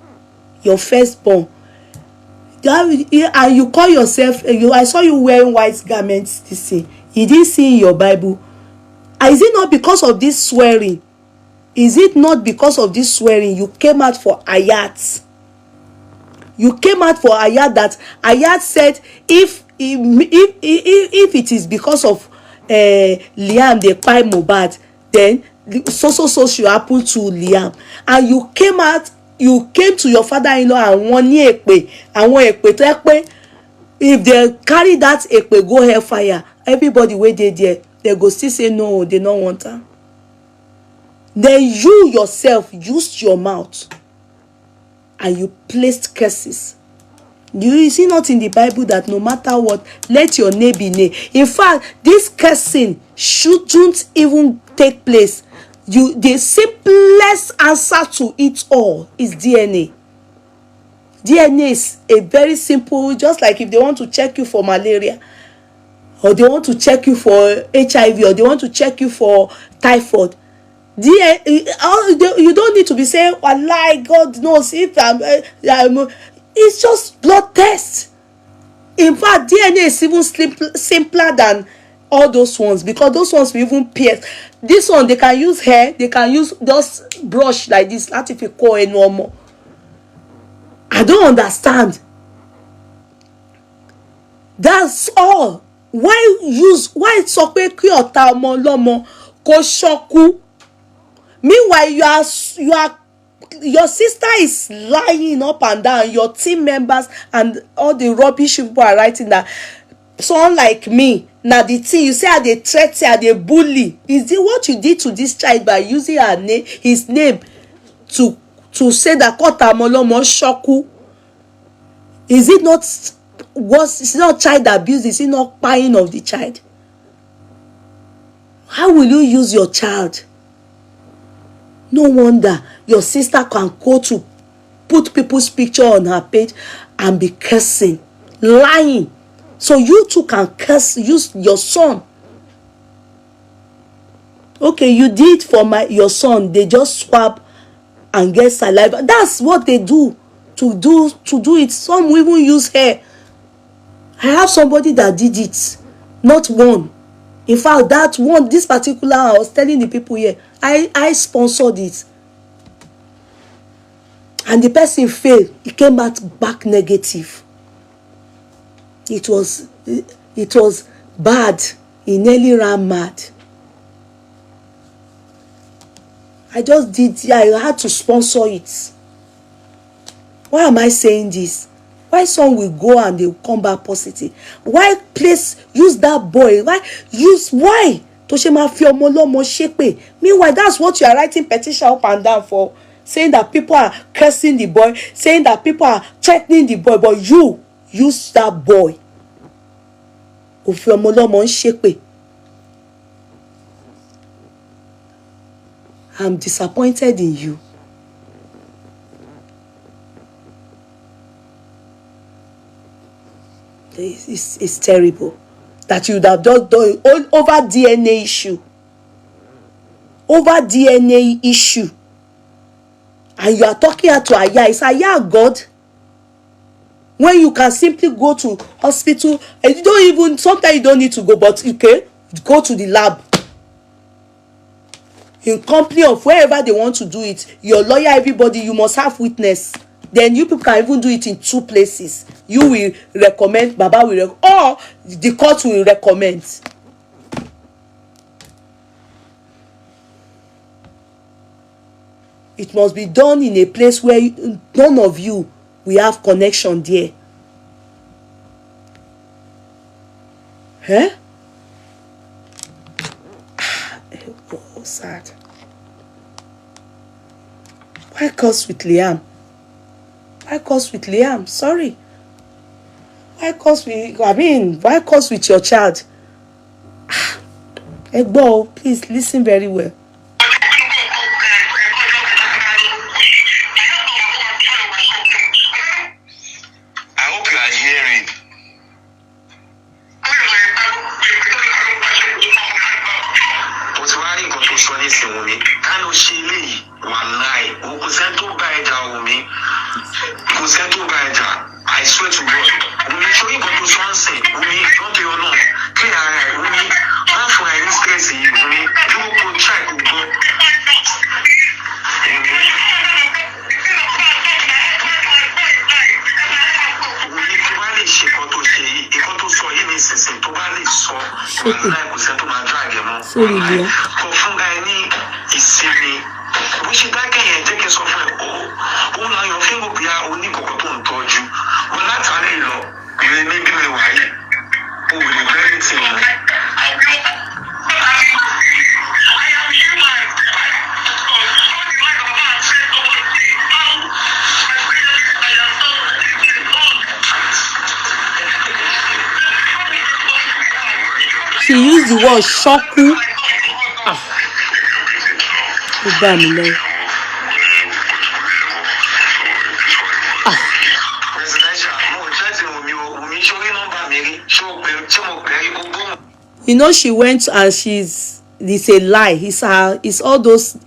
your firstborn. And you call yourself, I saw you wearing white garments this thing. You didn't see in your Bible. Is it not because of this swearing? Is it not because of this swearing you came out for Ayat? You came out for Ayat that Ayat said if it is because of Liam they buy Mohbad, then so should happen to Liam. And you came out, you came to your father-in-law and one ekpe, and one ekpe, if they carry that ekpe go hellfire, everybody wait there, they go still say no, they don't want her. Then you yourself used your mouth and you placed curses. You see not in the Bible that no matter what, let your name be name. In fact, this cursing shouldn't even take place. The simplest answer to it all is DNA. DNA is a very simple, just like if they want to check you for malaria, or they want to check you for HIV, or they want to check you for typhoid. DNA, you don't need to be saying, "Wallahi, God knows if it's just blood test." In fact, DNA is even simpler than all those ones, because those ones will even pierce. This one, they can use hair, they can use just brush like this. Not if you call it normal. I don't understand. That's all. Why sọ pé kí ọ̀tá ọmọ ọlọ́mọ kó ṣọ́kú? Meanwhile, your sister is lying up and down. Your team members and all the rubbish people are writing that someone like me, now the thing you say are they threaten, are they bully? Is it what you did to this child by using his name to say that Kota Molomo Shoku? Is it not it's not child abuse? Is it not buying of the child? How will you use your child? No wonder your sister can go to put people's picture on her page and be cursing, lying. So you too can curse, use your son. Okay, you did for your son. They just swab and get saliva. That's what they do to do it. Some will even use hair. I have somebody that did it, not one. In fact, that one, this particular, I was telling the people here, I sponsored it. And the person failed. It came back negative. It was bad. He nearly ran mad. I had to sponsor it. Why am I saying this? Why some will go and they will come back positive? Why use that boy? Why? Toshema Fiomolomo Shepe. Meanwhile, that's what you are writing petition up and down for. Saying that people are cursing the boy. Saying that people are threatening the boy. But you use that boy. Fiomolomo Shepe. I'm disappointed in you. It's terrible that you would have just done it over DNA issue. Over DNA issue. And you are talking to Aya. Is Aya God? When you can simply go to hospital and you don't even, sometimes you don't need to go, but okay, go to the lab. In company of wherever they want to do it, your lawyer, everybody, you must have witness. Then you people can even do it in 2 places. You will recommend, Baba will recommend, or the court will recommend. It must be done in a place where none of you will have connection there. Huh? Oh, sad. Why curse with Liam? Why curse with Liam? Sorry. Why curse with your child? Egbo, please listen very well. I hope you are hearing. But why you got to show this to me? Can you see me? Wallahi, who sent to buy it me? Who sent to buy it? I swear to God. Wunmi, show you got to something. Wunmi, don't be alone. Wunmi, not for any stress. Wunmi, you go check. She used the word shoku. You know, she went and it's a lie. It's all those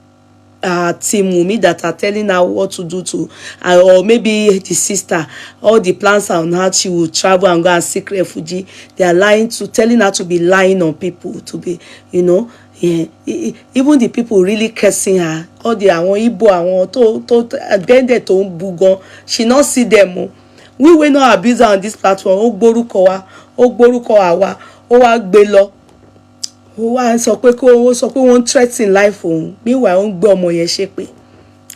team Wunmi that are telling her what to do to, or maybe the sister. All the plans are on how she will travel and go and seek refugee. They are telling her to be lying on people, to be, Yeah, even the people really cursing her, all the Awon Igbo, Awon to to bugon, she not see them. We will not abuse her on this platform. O gboruko awa, o wa gbe lo. O wa sọ pé wọ́n threaten life òun. Meanwhile, ó ń gbé ọmọ yẹn ṣépè.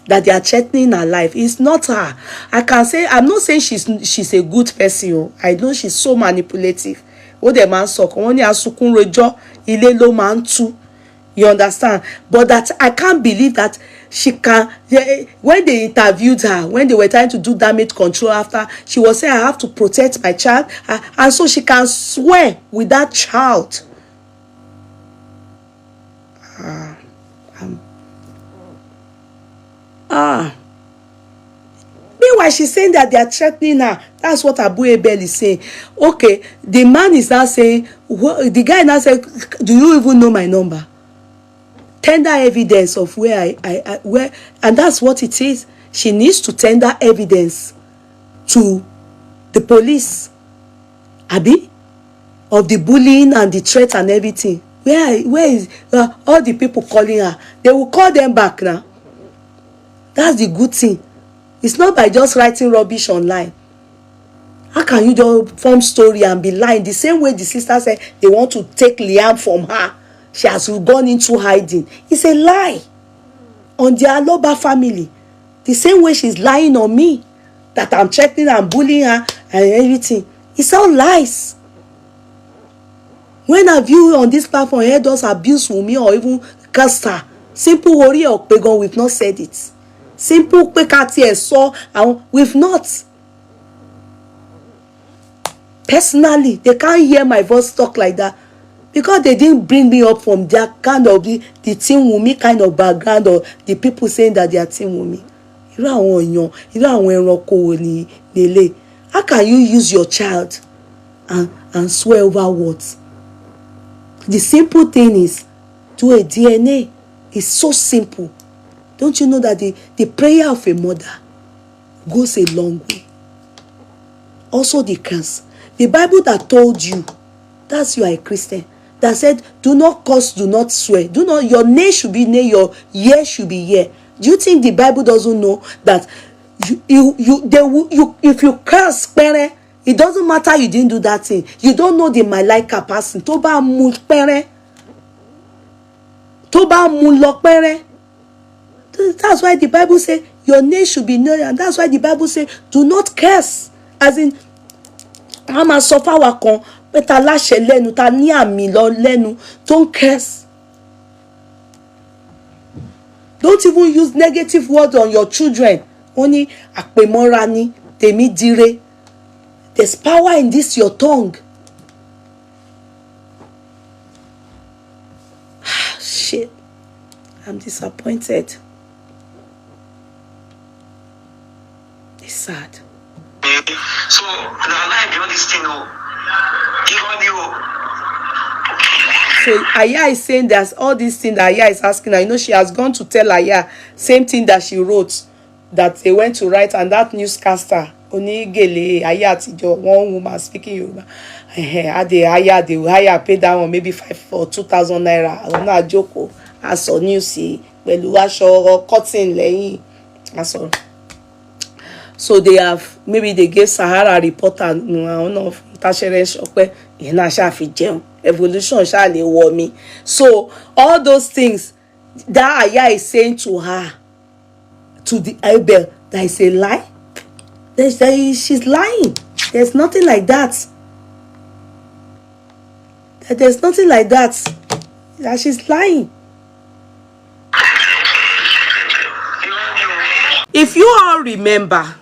That they are threatening her life. It's not her. I'm not saying she's a good person. I know she's so manipulative. Ó dẹ̀ máa ń sọ kan, wọ́n ní asukun rojọ́, ilé ló máa ń tú. You understand? But that I can't believe that she can. When they interviewed her, when they were trying to do damage control after, she was saying, I have to protect my child. And so she can swear with that child. Meanwhile, she's saying that they are threatening her. That's what Abel is saying. Okay, the man is now saying, the guy now said, do you even know my number? Tender evidence of where where, and that's what it is. She needs to tender evidence to the police, Abi, of the bullying and the threat and everything. Where is all the people calling her? They will call them back now. That's the good thing. It's not by just writing rubbish online. How can you just form story and be lying? The same way the sister said they want to take Liam from her. She has gone into hiding. It's a lie on the Aloba family. The same way she's lying on me, that I'm threatening and bullying her and everything. It's all lies. When have you on this platform heard us abuse Wunmi or even cursed her? Simple worry or pagan, we've not said it. Simple pekati so, and we've not. Personally, they can't hear my voice talk like that. Because they didn't bring me up from their kind of the Team Wunmi kind of background, or the people saying that they are Team Wunmi. How can you use your child and swear over words? The simple thing is, do a DNA. It's so simple. Don't you know that the prayer of a mother goes a long way? Also the curse. The Bible that told you, that's you are a Christian, that said, do not curse, do not swear. Do not, your nay should be nay, your year should be year. Do you think the Bible doesn't know that if you curse, it doesn't matter you didn't do that thing. You don't know the malaika person. Toba mu pere. Toba mu lo pere. That's why the Bible says your name should be known, and that's why the Bible says do not curse. As in, ama suffer wakon. Don't curse. Don't even use negative words on your children. Only akpemorani temi dire. There's power in this your tongue. Shit. I'm disappointed. It's sad. So now life you this thing So Aya is saying there's all these things that Aya is asking. I know she has gone to tell Aya same thing that she wrote, that they went to write, and that newscaster Onigele Aya Tijo, one woman speaking Yoruba. Aya paid that one maybe 5 or 2,000 naira. Ona joko aso news pẹ̀lú aṣọ cotton lẹ́yìn aso. So they have, maybe they gave Sahara reporter one of Tashere Shokwe ina sha fi jẹun. Evolution sha le wo mi. So all those things that Aya is saying to her, to the Abel, that is a lie. She's lying. There's nothing like that. There's nothing like that. That she's lying. If you all remember,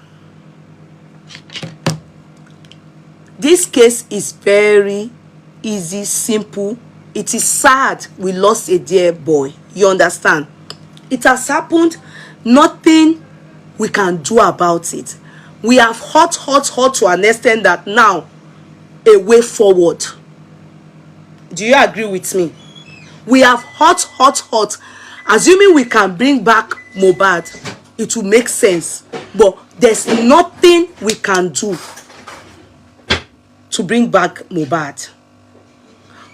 this case is very easy, simple. It is sad we lost a dear boy. You understand? It has happened. Nothing we can do about it. We have hot to an extent that now a way forward. Do you agree with me? We have hot. Assuming we can bring back Mohbad, it will make sense. But there's nothing we can do to bring back Mohbad.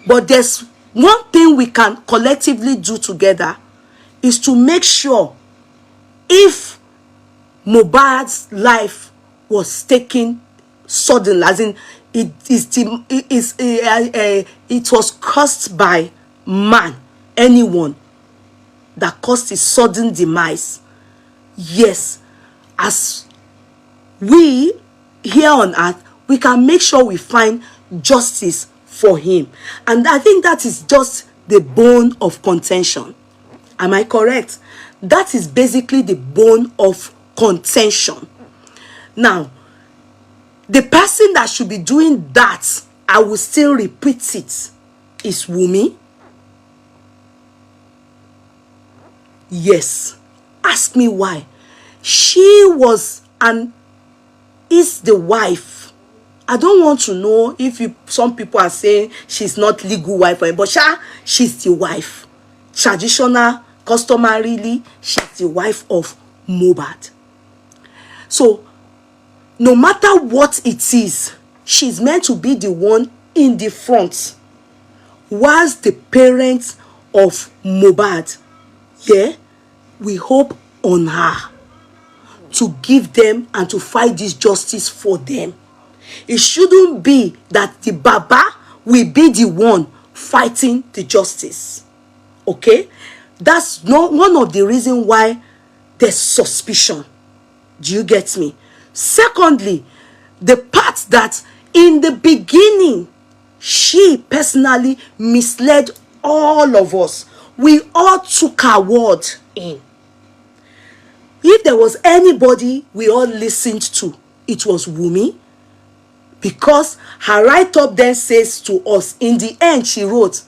But there's one thing we can collectively do together is to make sure, if Mohbad's life was taken suddenly, as in it was caused by man, anyone that caused his sudden demise, yes, as we here on earth, we can make sure we find justice for him. And I think that is just the bone of contention. Am I correct? That is basically the bone of contention. Now, the person that should be doing that, I will still repeat it, is Wunmi. Yes. Ask me why. She was and is the wife. I don't want to know if some people are saying she's not legal wife, but she's the wife. Traditional, customarily, she's the wife of Mohbad. So, no matter what it is, she's meant to be the one in the front. Whilst the parents of Mohbad, yeah, we hope on her to give them and to fight this justice for them. It shouldn't be that the Baba will be the one fighting the justice. Okay? That's not one of the reasons why there's suspicion. Do you get me? Secondly, the part that in the beginning, she personally misled all of us. We all took her word in. If there was anybody we all listened to, it was Wunmi. Because her write-up then says to us, in the end, she wrote,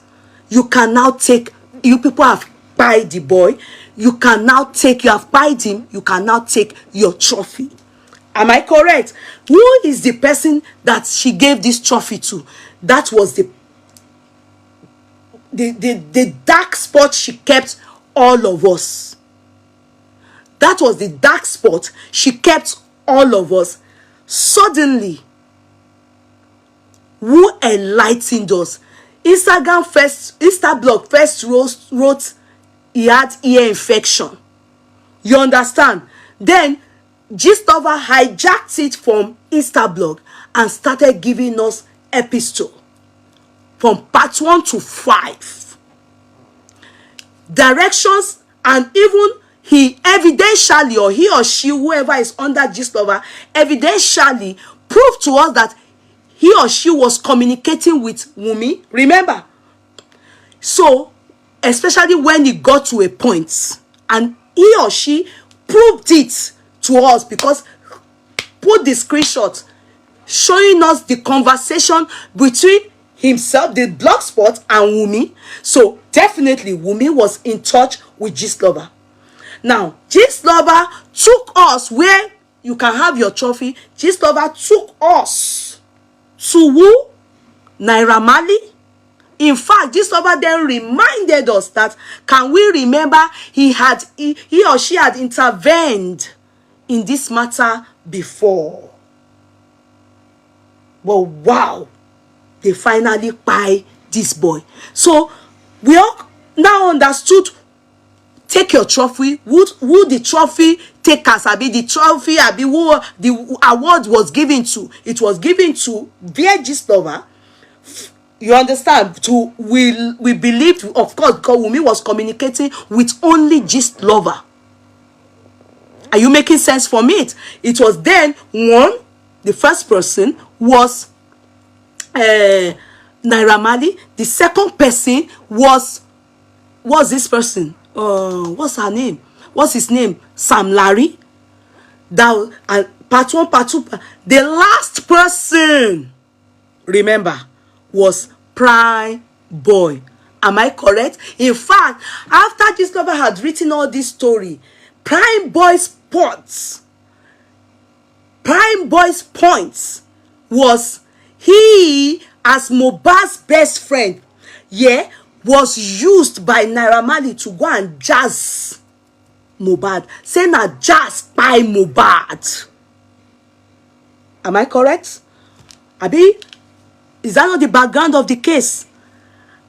you can now take, you people have buyed the boy, you can now take, you have buyed him, you can now take your trophy. Am I correct? Who is the person that she gave this trophy to? That was the dark spot she kept all of us. That was the dark spot she kept all of us. Suddenly, who enlightened us? Instablog first wrote he had ear infection. You understand? Then Gistlover hijacked it from Instablog and started giving us epistle from part 1 to 5. Directions, and even he evidentially, or he or she, whoever is under Gistlover, evidentially proved to us that he or she was communicating with Wunmi. Remember? So, especially when it got to a point, and he or she proved it to us, because put the screenshot showing us the conversation between himself, the blogspot, and Wunmi. So definitely Wunmi was in touch with Gistlover. Now Gistlover took us where you can have your trophy. Gistlover took us to who? Naira Marley. In fact, Gistlover then reminded us that, can we remember he or she had intervened in this matter before. Well, wow, they finally buy this boy. So we all now understood, take your trophy. Who the trophy takers, the trophy, who the award was given to. It was given to via Gistlover. You understand? We believed, of course, because Wunmi was communicating with only Gistlover. Are you making sense from it? It was then the first person was Naira Marley. The second person was this person. What's her name? What's his name? Sam Larry. That part 1, part 2. The last person, remember, was Prime Boy. Am I correct? In fact, after Gistlover had written all this story, Prime Boy's points was he, as Mohbad's best friend, was used by Naira Marley to go and jazz Mohbad, saying a jazz by Mohbad. Am I correct? Abi, is that not the background of the case?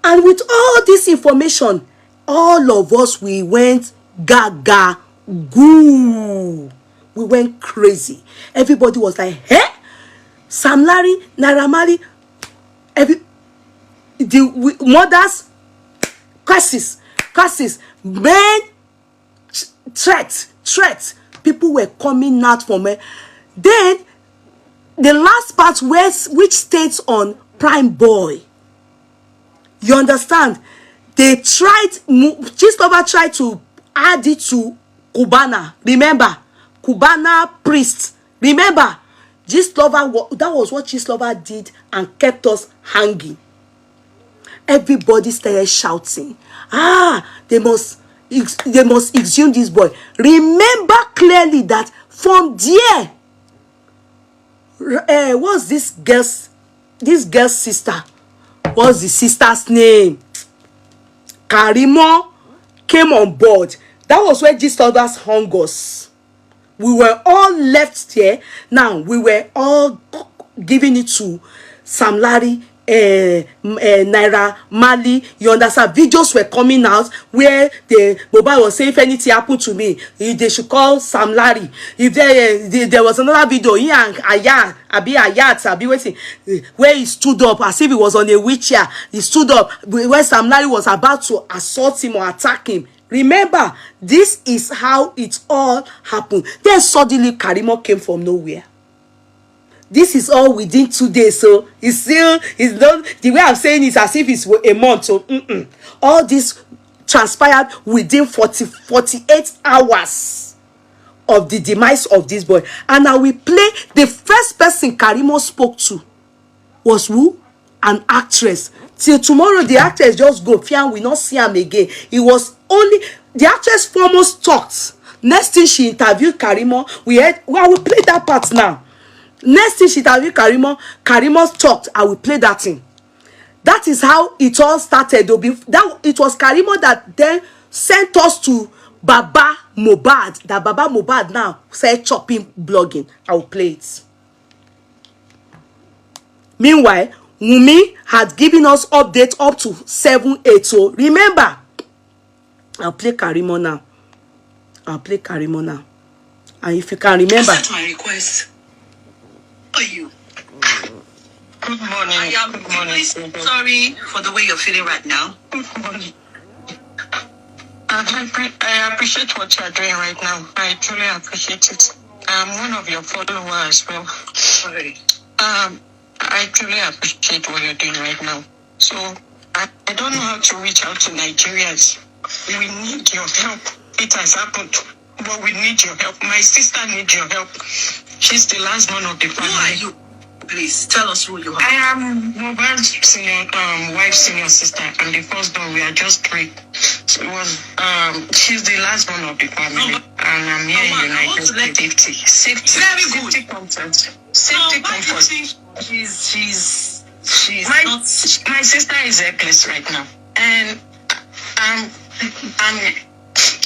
And with all this information, all of us, we went gaga goo. We went crazy. Everybody was like, hey, Sam Larry, Naira Marley, the mothers, curses, men, threats. People were coming out from it. Then the last part, which states on Prime Boy. You understand? They Gistlover tried to add it to Cubana. Remember? Cubana priest. Remember? Gistlover, that was what Gistlover did and kept us hanging. Everybody started shouting. They must exhume this boy. Remember clearly that from there, what's this girl's sister? What's the sister's name? Karimo came on board. That was where Gistlover hung us. We were all left there. Now we were all giving it to Sam Larry, Naira Marley. You understand? Videos were coming out where the Mohbad was saying, if anything happened to me, they should call Sam Larry. If there was another video, he and Ayat, waiting, where he stood up as if he was on a wheelchair. He stood up where Sam Larry was about to assault him or attack him. Remember, this is how it all happened. Then suddenly Karimo came from nowhere. This is all within 2 days, so it's not the way I'm saying is as if it's a month. So all this transpired within 48 hours of the demise of this boy. And now we play the first person Karimo spoke to was who? An actress. Till tomorrow, the actress just go. Fian, we not see him again. It was only the actress foremost talked. Next thing she interviewed Karimo. I will play that part now. Next thing she interviewed Karimo. Karimo talked. I will play that thing. That is how it all started. It was Karimo that then sent us to Baba Mohbad. That Baba Mohbad now said chopping blogging. I will play it. Meanwhile, Wunmi had given us updates up to 780. Remember, I'll play Karimo now. And if you can remember. Accept my request. How are you? Good morning. I am really sorry for the way you're feeling right now. Good morning. I appreciate what you are doing right now. I truly appreciate it. I'm one of your followers as well. Sorry. I truly appreciate what you're doing right now. So I don't know how to reach out to Nigerians. We need your help. It has happened, but we need your help. My sister needs your help. She's the last one of the family. Who are you? Please tell us who you are. I am Mohbad's wife's senior sister, and the first one we are just three. So it was she's the last one of the family, and I'm here in United States. Safety. Very good. Safety comfort. Safety comfort. She's my sister is helpless right now, and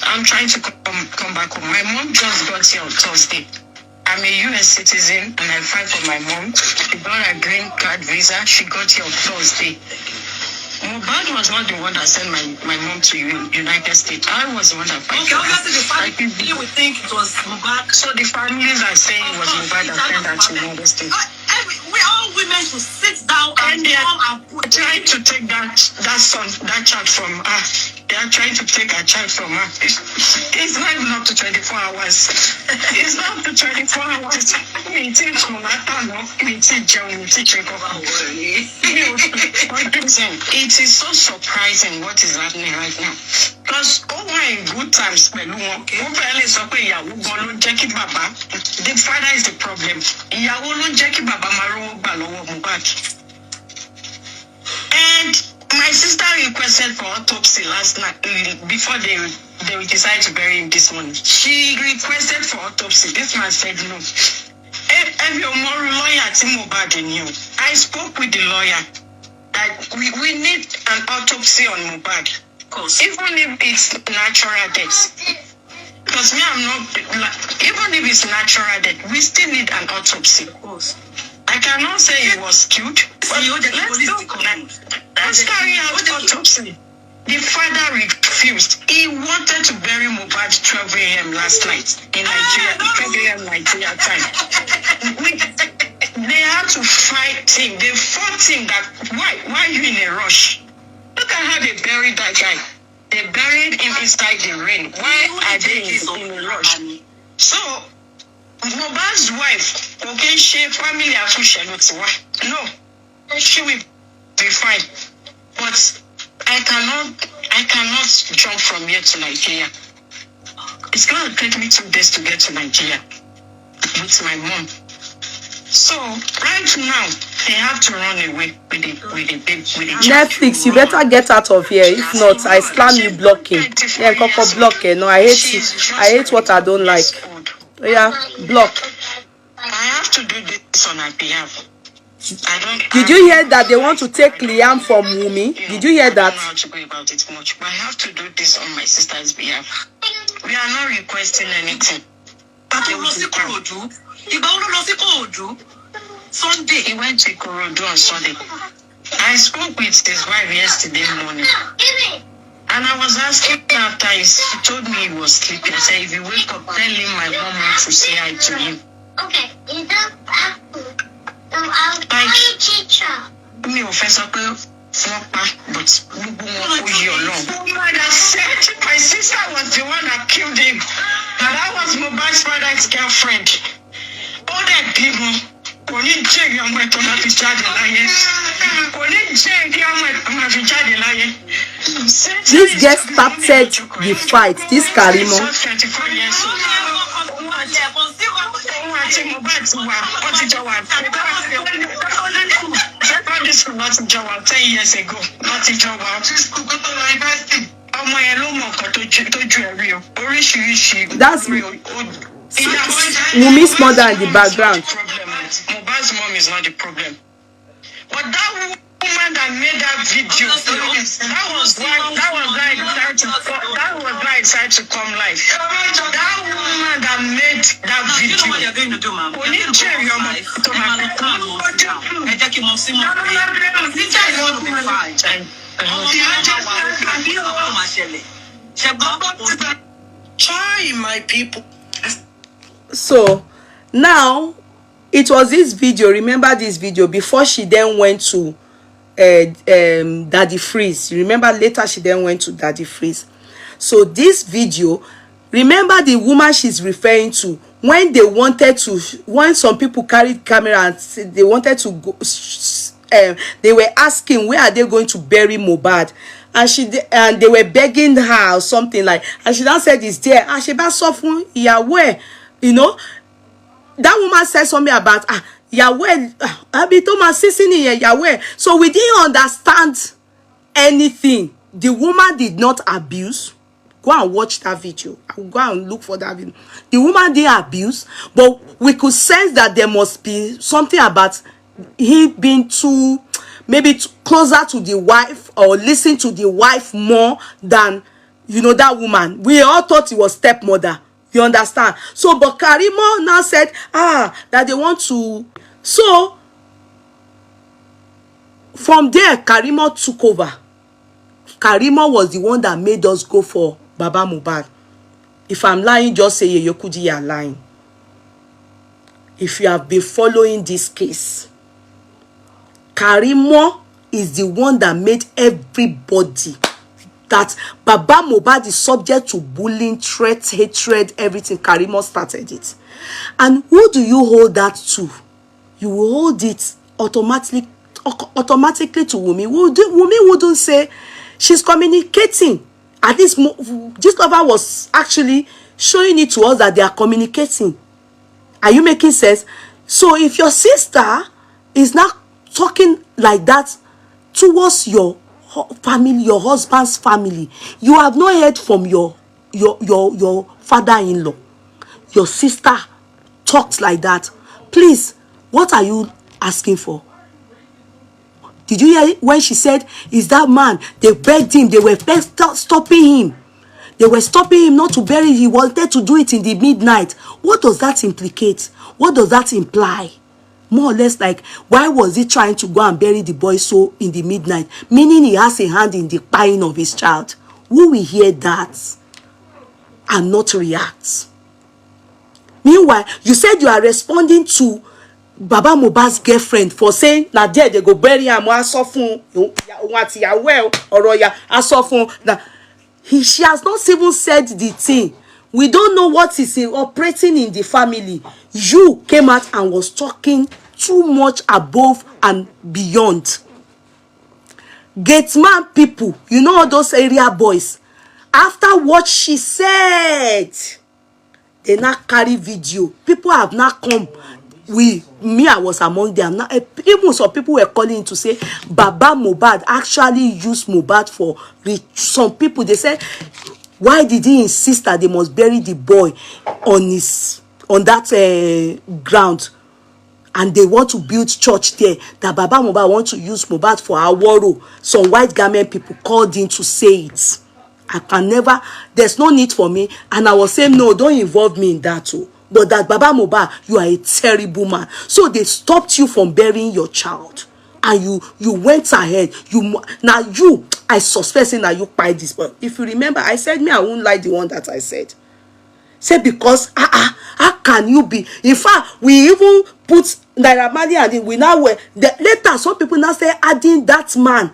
I'm trying to come back home. My mom just got here on Thursday. I'm a US citizen and I fight for my mom. She got a green card visa. She got here on Thursday. Mohbad was not the one that sent my mom to United States. I was the one that fight. Okay, obviously the family would think it was Mohbad. So the families are saying it was Mohbad that sent her to United States. We all women should sit down and come and put. Trying to take that child from her. They are trying to take a child from her. It's not even up to 24 hours. It's not up to 24 hours. It is so surprising what is happening right now. Because over in good times, the father is the problem. And my sister requested for autopsy last night before they decided to bury him this morning. She requested for autopsy. This man said no. I spoke with the lawyer that we need an autopsy on Mohbad. Even if it's natural death. Because me, I'm not even if it's natural death, we still need an autopsy. Of course. I cannot say he was killed. But let's just carrying out autopsy. The father refused. He wanted to bury Mohbad 12 a.m. last night in Nigeria, 12 a.m. Nigeria time. They had to fight him. They fought him that, why are you in a rush? Look at how they buried that guy. They buried him inside the rain. Why are they in a rush? So, Mohbad's wife, okay, she family has no, she will be fine. But I cannot jump from here to Nigeria. It's going to take me 2 days to get to Nigeria with my mom. So right now they have to run away with the Netflix, you better get out of here. If not, I slam you blocking. Yeah, Coco blocking. No, I hate it. I hate what I don't like. Yeah, block. I have to do this on her behalf. Did you hear that they want to take Liam from Wunmi? Did you hear that? I don't know how to go about it much, but I have to do this on my sister's behalf. We are not requesting anything. Sunday, he went to Ikorodu on Sunday. I spoke with his wife yesterday morning. And I was asking after he told me he was sleeping. I said, if you wake up, tell him my mom wants to say hi to him. Okay. Me offensive, but my sister was the one that killed him. That was Mohbad's father's girlfriend. All that people, this just started the fight. This Karimo. This was not in Jawa 10 years ago. Not in Jawa. That's Wunmi's mother in the background. Mohbad's mom is not the problem. But that woman that made that video, that was why I decided to come live. That woman that made that video. You know what you're going to do, ma'am? Try my people. So now it was this video. Remember this video before she then went to Daddy Freeze. You remember later she then went to Daddy Freeze. So this video, remember the woman she's referring to when they wanted to, when some people carried camera and they wanted to go, they were asking where are they going to bury Mohbad, and they were begging her or something like, and she now said it's there. And she about suffering Yahweh, you know. That woman said something about Yahweh, Yahweh. So we didn't understand anything. The woman did not abuse. Go and watch that video. I will go and look for that video. The woman didn't abuse, but we could sense that there must be something about he being too, maybe closer to the wife or listen to the wife more than, you know, that woman. We all thought it was stepmother. You understand? So, but Karimo now said, that they want to. So, from there, Karimo took over. Karimo was the one that made us go for Baba Mohbad. If I'm lying, just say Yeye Kudi, you are lying. If you have been following this case, Karimo is the one that made everybody that Baba Mohbad is subject to bullying, threats, hatred, everything. Karimo started it. And who do you hold that to? You will hold it automatically to Wunmi. Wunmi wouldn't say she's communicating. At least this lover was actually showing it to us that they are communicating. Are you making sense? So if your sister is not talking like that towards your family, your husband's family, you have not heard from your father-in-law. Your sister talks like that. Please, what are you asking for? Did you hear when she said, is that man? They begged him. They were stopping him. They were stopping him not to bury. He wanted to do it in the midnight. What does that implicate? What does that imply? more or less like, why was he trying to go and bury the boy so in the midnight? Meaning he has a hand in the dying of his child. Who will hear that and not react? Meanwhile, you said you are responding to Baba Mohbad's girlfriend for saying, na there they go bury him, asofun, she has not even said the thing. We don't know what is operating in the family. You came out and was talking too much above and beyond. Gateman people, you know all those area boys, after what she said, they now carry video. People have not come. I was among them. Now, even some people were calling to say Baba Mohbad actually used Mohbad for rich. Some people, they said, why did he insist that they must bury the boy on that ground? And they want to build church there. That Baba Mohbad want to use Mohbad for Aworo. Some white garment people called in to say it. I can never, there's no need for me. And I was saying, no, don't involve me in that too. But that Baba Mohbad, you are a terrible man. So they stopped you from burying your child. And you went ahead. I suspect that you buy this. But if you remember, I said, I won't like the one that I said. Say because, how can you be? In fact, we even put Naira Marley and we now were, later some people now say adding that man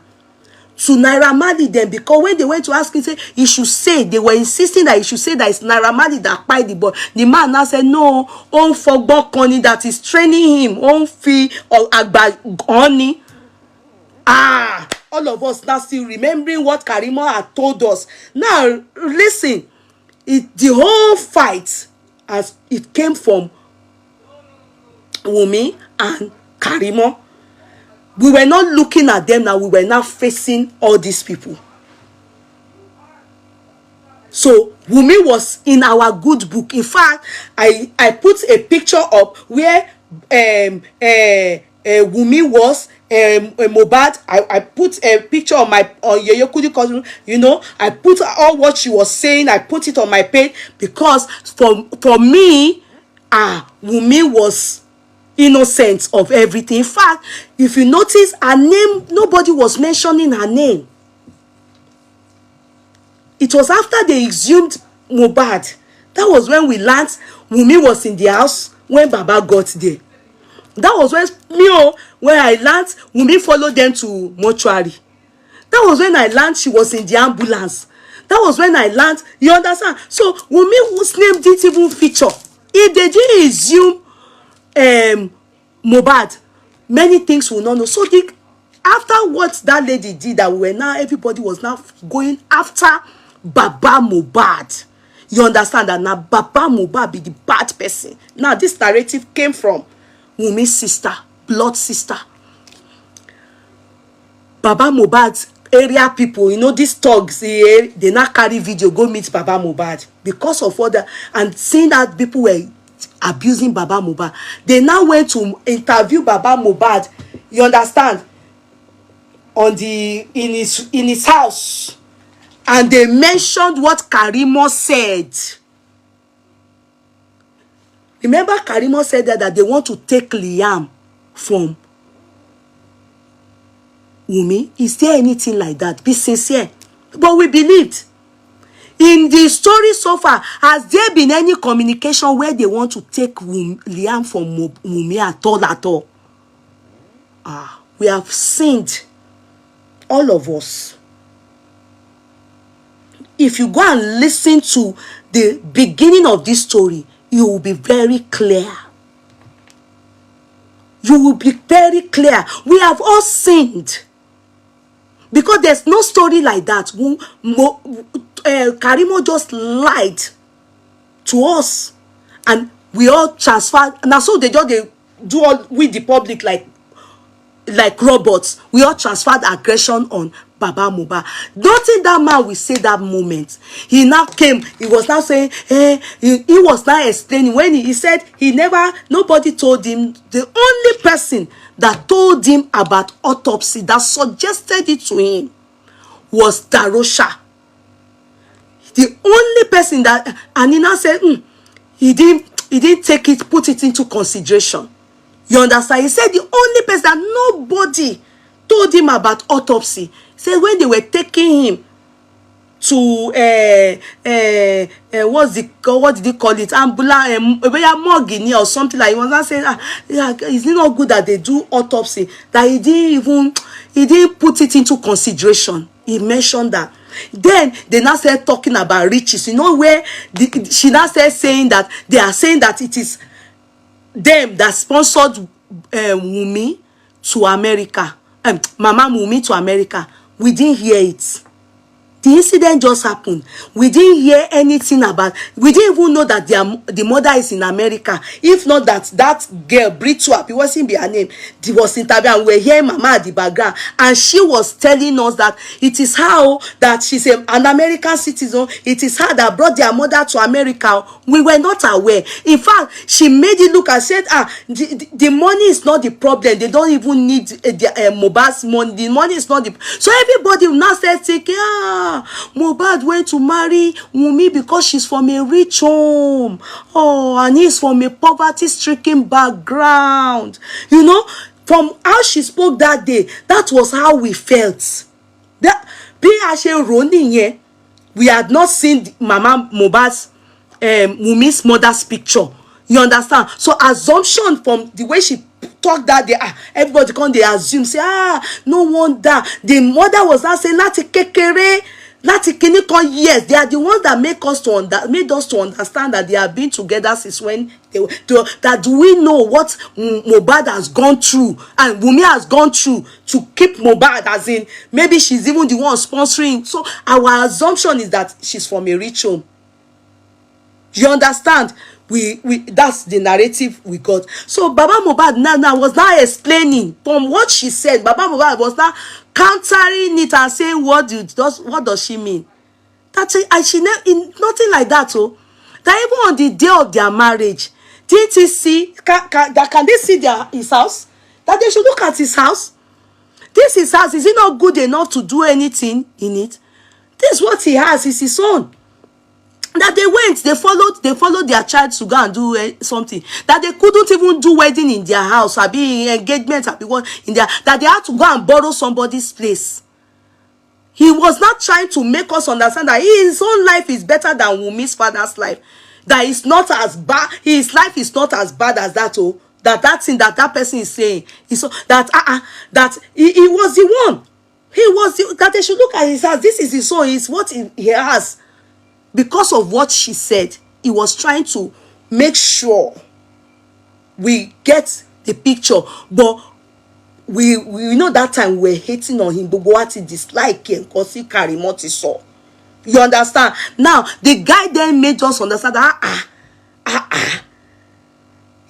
to Naira Marley then, because when they went to ask him, say he should say, they were insisting that he should say that it's Naira Marley that buy the boy. The man now said, no, on for Connie that is training him, on fee or agba honey. All of us now still remembering what Karimo had told us. Now, listen, the whole fight, as it came from Wunmi and Karimo, we were not looking at them now, we were now facing all these people. So Wunmi was in our good book. In fact, I put a picture up where Wunmi was Mohbad. I put a picture on Yeye Kudi cousin. You know, I put all what she was saying. I put it on my page because for me, Wunmi was innocent of everything. In fact, if you notice her name, nobody was mentioning her name. It was after they exhumed Mohbad. That was when we learned Wunmi was in the house when Baba got there. That was when I learned Wunmi followed them to mortuary. That was when I learned she was in the ambulance. That was when I learned, you understand? So Wunmi, whose name didn't even feature. If they didn't exhume Mohbad, many things will not know. So after what that lady did, that everybody was now going after Baba Mohbad. You understand that now Baba Mohbad be the bad person. Now this narrative came from Wunmi's sister, blood sister. Baba Mohbad's area people, you know, these thugs, they now carry video, go meet Baba Mohbad. Because of all that, and seeing that people were abusing Baba Mohbad, they now went to interview Baba Mohbad, you understand, in his house. And they mentioned what Karimo said. Remember, Karimo said that they want to take Liam from Wunmi. Is there anything like that? Be sincere. But we believed. In the story so far, has there been any communication where they want to take Liam from Wunmi at all? We have sinned. All of us. If you go and listen to the beginning of this story, you will be very clear. You will be very clear. We have all sinned. Because there's no story like that. Karimo just lied to us. And we all transferred. And so they do all with the public like robots. We all transferred aggression on Baba Mohbad. Don't think that man will say that moment. He now came, he was now saying, he was now explaining when he said nobody told him. The only person that told him about autopsy, that suggested it to him, was Darosha. The only person that, and he now said, he didn't take it, put it into consideration. You understand? He said the only person that nobody told him about autopsy. He said when they were taking him to what did he call it? Ambulance, morgue or something like. He was not saying, is it not good that they do autopsy? That he didn't put it into consideration. He mentioned that. Then they now started talking about riches. You know where she now started saying that they are saying that it is them that sponsored Wunmi to America. Mama Wunmi to America. We didn't hear it. The incident just happened. We didn't hear anything about. We didn't even know that the mother is in America. If not that girl, Britwap, it wasn't be her name. She was interviewed, and we were hearing Mama at the background, and she was telling us that it is her that she's an American citizen. It is her that brought their mother to America. We were not aware. In fact, she made it look and said, the money is not the problem. They don't even need Mohbad's money. The money is not the. So everybody will now start thinking, Mohbad went to marry Wunmi because she's from a rich home. Oh, and he's from a poverty-stricken background. You know, from how she spoke that day, that was how we felt. That we had not seen Mama Mohbad's Wunmi's mother's picture. You understand? So assumption from the way she talked that day, everybody come they assume, say, no wonder the mother was not saying láti kékeré. Yes, they are the ones that made us to understand that they have been together since when they were. That we know what Mohbad has gone through and Wunmi has gone through to keep Mohbad, as in maybe she's even the one sponsoring. So our assumption is that she's from a rich home. You understand? We that's the narrative we got. So Baba Mohbad now was now explaining from what she said. Baba Mohbad was now countering it and saying what does she mean? That she nothing like that. Oh, that even on the day of their marriage, didn't he see? Can they see his house? That they should look at his house. This is his house. Is it not good enough to do anything in it? This is what he has. Is his own. That they followed their child to go and do something. That they couldn't even do wedding in their house, or be engagement, or be what in their, that they had to go and borrow somebody's place. He was not trying to make us understand that his own life is better than Wunmi's father's life. That it's not as bad. His life is not as bad as that. Oh, that thing that person is saying is so that he was the one. He was that they should look at his house. This is his own. It's what he has. Because of what she said, he was trying to make sure we get the picture. But we know that time we were hating on him, but what he disliked him because he Karimo saw. You understand? Now, the guy then made us understand that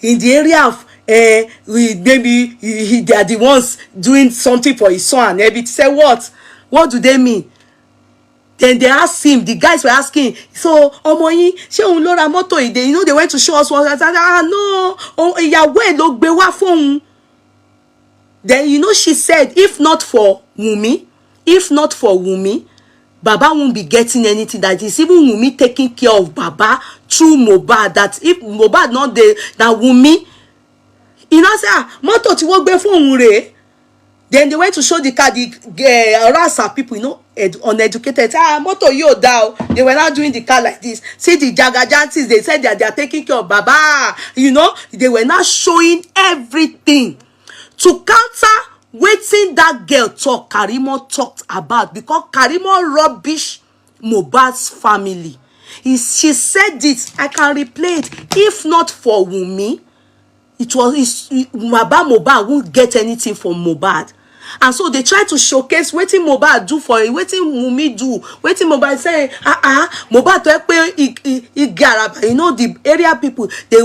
in the area of maybe they are the ones doing something for his son. Maybe say what? What do they mean? Then they asked him, the guys were asking, so, Omoyi, she un lo ra moto ide, you know, they went to show us what, no, ìyàwó ló gbé wá fóun. Then, you know, she said, if not for Wunmi, Baba won't be getting anything. That is even Wunmi taking care of Baba through Mohbad. That if Mohbad not there, that Wunmi, you know, say, moto ti wo gbe fóun re. Then they went to show the car, the Rasa people, you know, uneducated. Moto yo down. They were not doing the car like this. See the Jagajantis, they said that they are taking care of Baba. You know, they were not showing everything to counter waiting that girl talk. Karimo talked about because Karimo rubbish Mohbad's family. She said this. I can replay it. If not for Wunmi, Mohbad won't get anything from Mohbad. And so they try to showcase what Mohbad do for it, what Wunmi do, what Mohbad say, Mohbad to you know, the area people, they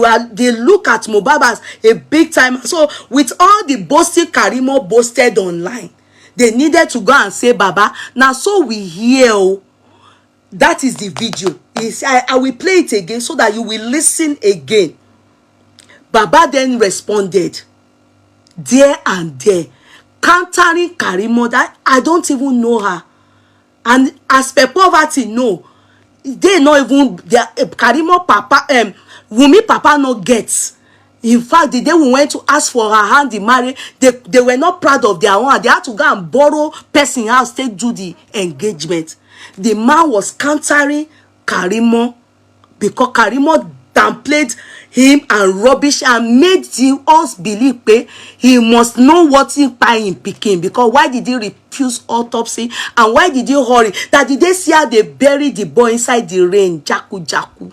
look at Mohbad as a big time. So with all the boasting Karimo boasted online, they needed to go and say, Baba, now so we hear, that is the video. I will play it again so that you will listen again. Baba then responded there and there, countering Karimo that I don't even know her. And as per poverty, no. They not even, Karimo papa, Wunmi papa no gets. In fact, the day we went to ask for her hand in marriage, they were not proud of their own. They had to go and borrow person house to do the engagement. The man was countering Karimo because Karimo downplayed him and rubbish and made us believe he must know what he by in Peking. Because why did he refuse autopsy? And why did he hurry? That did they see how they buried the boy inside the rain? Jaku.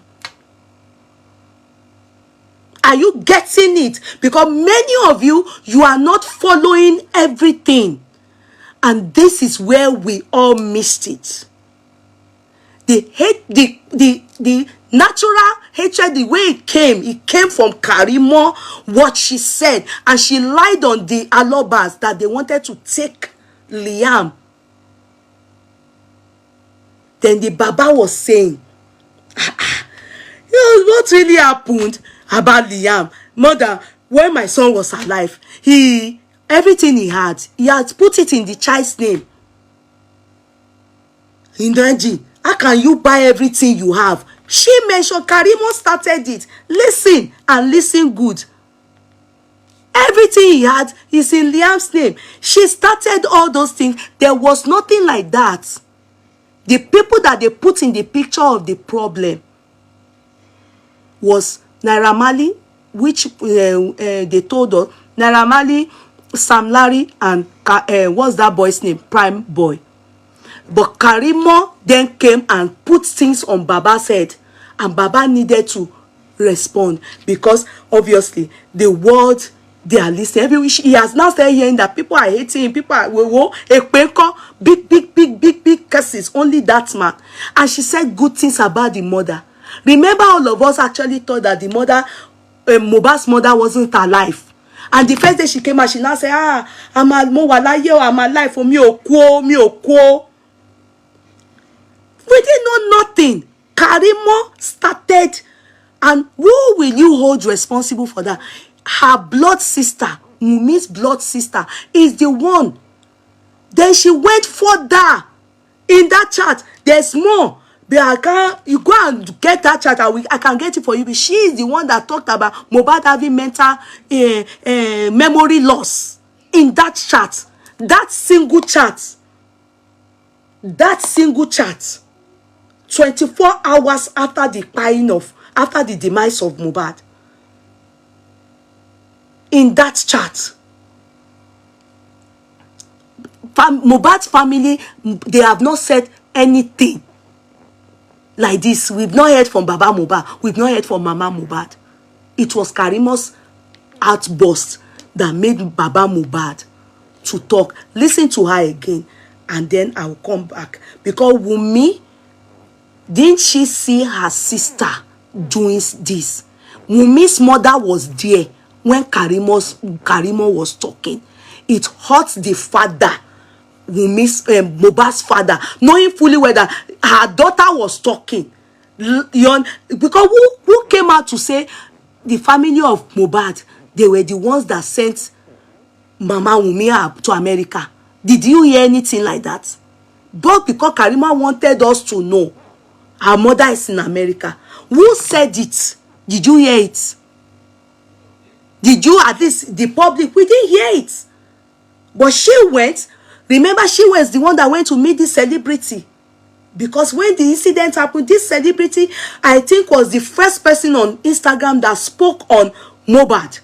Are you getting it? Because many of you are not following everything. And this is where we all missed it. The hate, the natural hatred, the way it came from Karimo, what she said. And she lied on the Alobas that they wanted to take Liam. Then the Baba was saying, what really happened about Liam? Mother, when my son was alive, everything he had put it in the child's name. Indaji, how can you buy everything you have? She mentioned Karimo started it. Listen and listen good. Everything he had is in Liam's name. She started all those things. There was nothing like that. The people that they put in the picture of the problem was Naira Marley, which they told us, Naira Marley, Sam Larry, and what's that boy's name? Prime Boy. But Karimo then came and put things on Baba's head, and Baba needed to respond because obviously the world, they are listening. He has now started hearing that people are hating him, people are big curses, only that man. And she said good things about the mother. Remember, all of us actually thought that the mother, Mohbad's mother, wasn't alive. And the first day she came out, she now said, I'm alive for me, me. We didn't know nothing. Karimo started, and who will you hold responsible for that? Her blood sister, Wunmi's blood sister, is the one. Then she went further in that chat. There's more. But you go and get that chat. I can get it for you. But she is the one that talked about Mohbad having mental memory loss in that chat. That single chat. 24 hours after the demise of Mohbad. In that chat. Mohbad's family, they have not said anything like this. We've not heard from Baba Mohbad. We've not heard from Mama Mohbad. It was Karimo's outburst that made Baba Mohbad to talk. Listen to her again, and then I will come back. Because Wunmi, didn't she see her sister doing this? Wunmi's mother was there when Karimo was talking. It hurt the father, Mohbad's father, knowing fully whether her daughter was talking. Because who came out to say the family of Mohbad, they were the ones that sent Mama Wunmi to America. Did you hear anything like that? But because Karimo wanted us to know her mother is in America. Who said it? Did you hear it? Did you, at least the public? We didn't hear it. But she went. Remember, she was the one that went to meet this celebrity. Because when the incident happened, this celebrity, I think, was the first person on Instagram that spoke on Mohbad.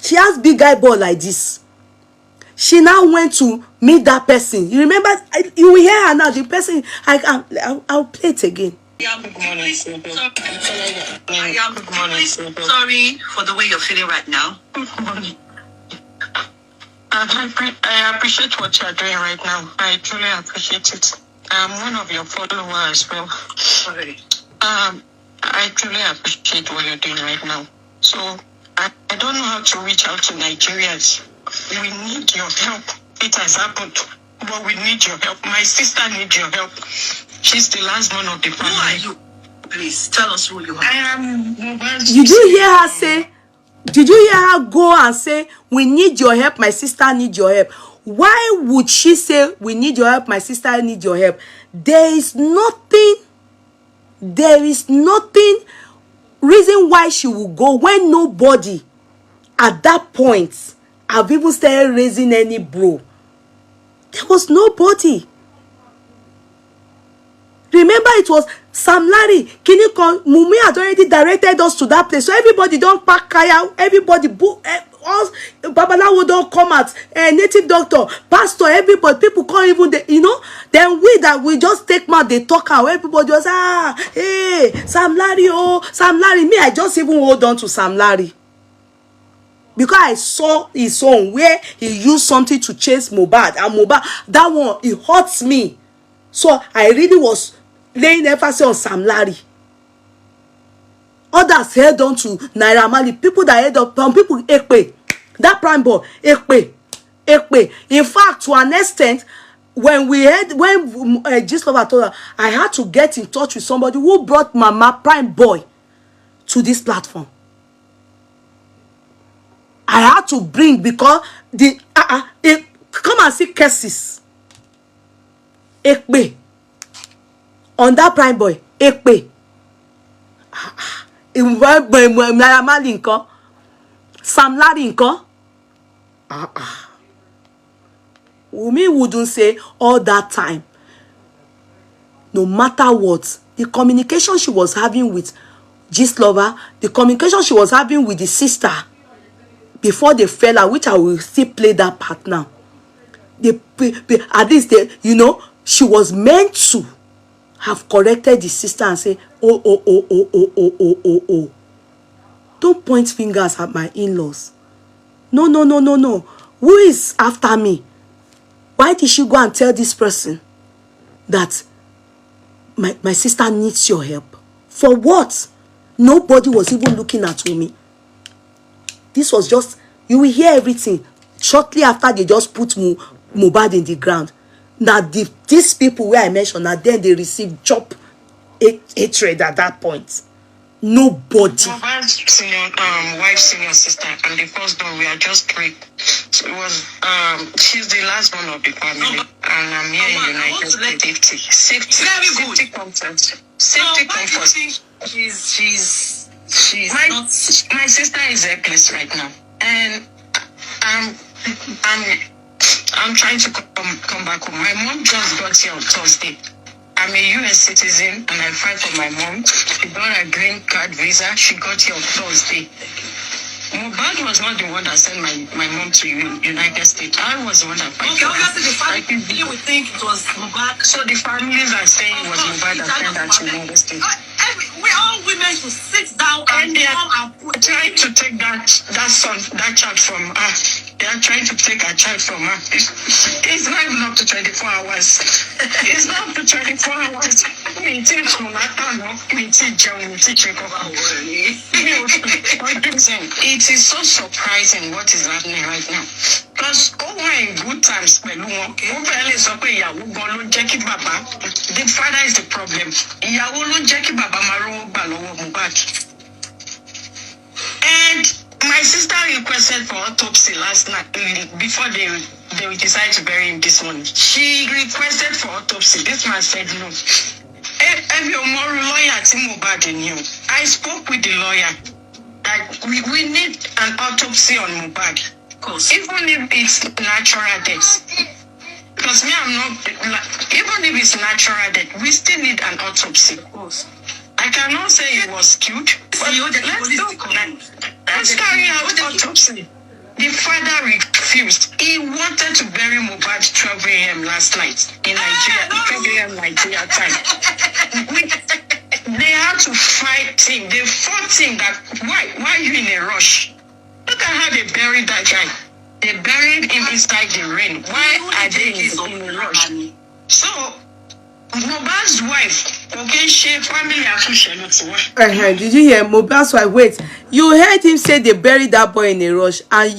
She has big guy ball like this. She now went to meet that person. You remember? You will hear her now. The person, I'll play it again. Good morning. Sorry for the way you're feeling right now. Good morning. I appreciate what you're doing right now. I truly appreciate it. I'm one of your followers as well. Sorry. I truly appreciate what you're doing right now. So I don't know how to reach out to Nigerians. We need your help. It has happened, but we need your help. My sister needs your help. She's the last one of the family. Who are you? Please tell us who you are. I am Mohbad's Did you hear her say? Did you hear her go and say, we need your help, my sister needs your help? Why would she say, we need your help, my sister needs your help? There is nothing reason why she will go when nobody at that point have even started raising any bro. There was nobody. Remember, it was Sam Larry, Wunmi had already directed us to that place. So everybody don't pack kaya, everybody, all Babalawo don't come out, native doctor, pastor, everybody, people can't even, then we just take mouth, they talk out, everybody was, hey, Sam Larry, Sam Larry. Me, I just even hold on to Sam Larry. Because I saw his own, where he used something to chase Mohbad, and Mohbad, that one, it hurts me. So I really was laying emphasis on Sam Larry. Others held on to Naira Marley. People that held up, some people, Ekpe. That prime boy, Ekpe. In fact, to an extent, when Gislova told her, I had to get in touch with somebody who brought Mama Prime Boy to this platform. I had to bring, because come and see cases. Ekpe. On that prime boy, Ekpe. Sam Larry nko. Wunmi wouldn't say all that time. No matter what, the communication she was having with Gislova, the communication she was having with the sister before they fell out, which I will still play that part now. At least she was meant to have corrected the sister and say, oh. Don't point fingers at my in-laws. No. Who is after me? Why did she go and tell this person that my sister needs your help? For what? Nobody was even looking at Wunmi. This was just, you will hear everything shortly after they just put Mohbad in the ground. Now these people where I mentioned, now then they received job hatred at that point. Nobody. Mohbad's wife, senior sister, and the first door we are just three. So it was she's the last one of the family, and I'm here in United States. Safety comfort. Safety comfort. She's my sister is helpless right now, and I'm trying to come back home. My mom just got here on Thursday. I'm a US citizen and I fight for my mom. She got a green card visa. She got here on Thursday. Mohbad was not the one that sent my mom to United States. I was the one that fight for her. Okay, obviously the family would think it was Mohbad. So the families are saying it was Mohbad that sent her to United States. We all women should sit down and come and put. Trying to take that child from her. They are trying to take a child from her. It's not even up to 24 hours. It's not up to 24 hours. It is so surprising what is happening right now. Because in good times, the father is the problem. And my sister requested for autopsy last night before they decided to bury him this morning. She requested for autopsy. This man said no. I spoke with the lawyer that we need an autopsy on Mohbad. Even if it's natural death. Because me, I'm not, even if it's natural death, we still need an autopsy. I cannot say he was killed, but let's carry out autopsy. The father refused. He wanted to bury Mohbad 12 a.m. last night in Nigeria, 12 a.m. Nigeria time. They had to fight him. They fought him that, why are you in a rush? Look at how they buried that guy. They buried him inside the rain. Why are they in a rush? So, Mohbad's wife, okay, she family did you hear Mohbad's wife? Wait, you heard him say they buried that boy in a rush, and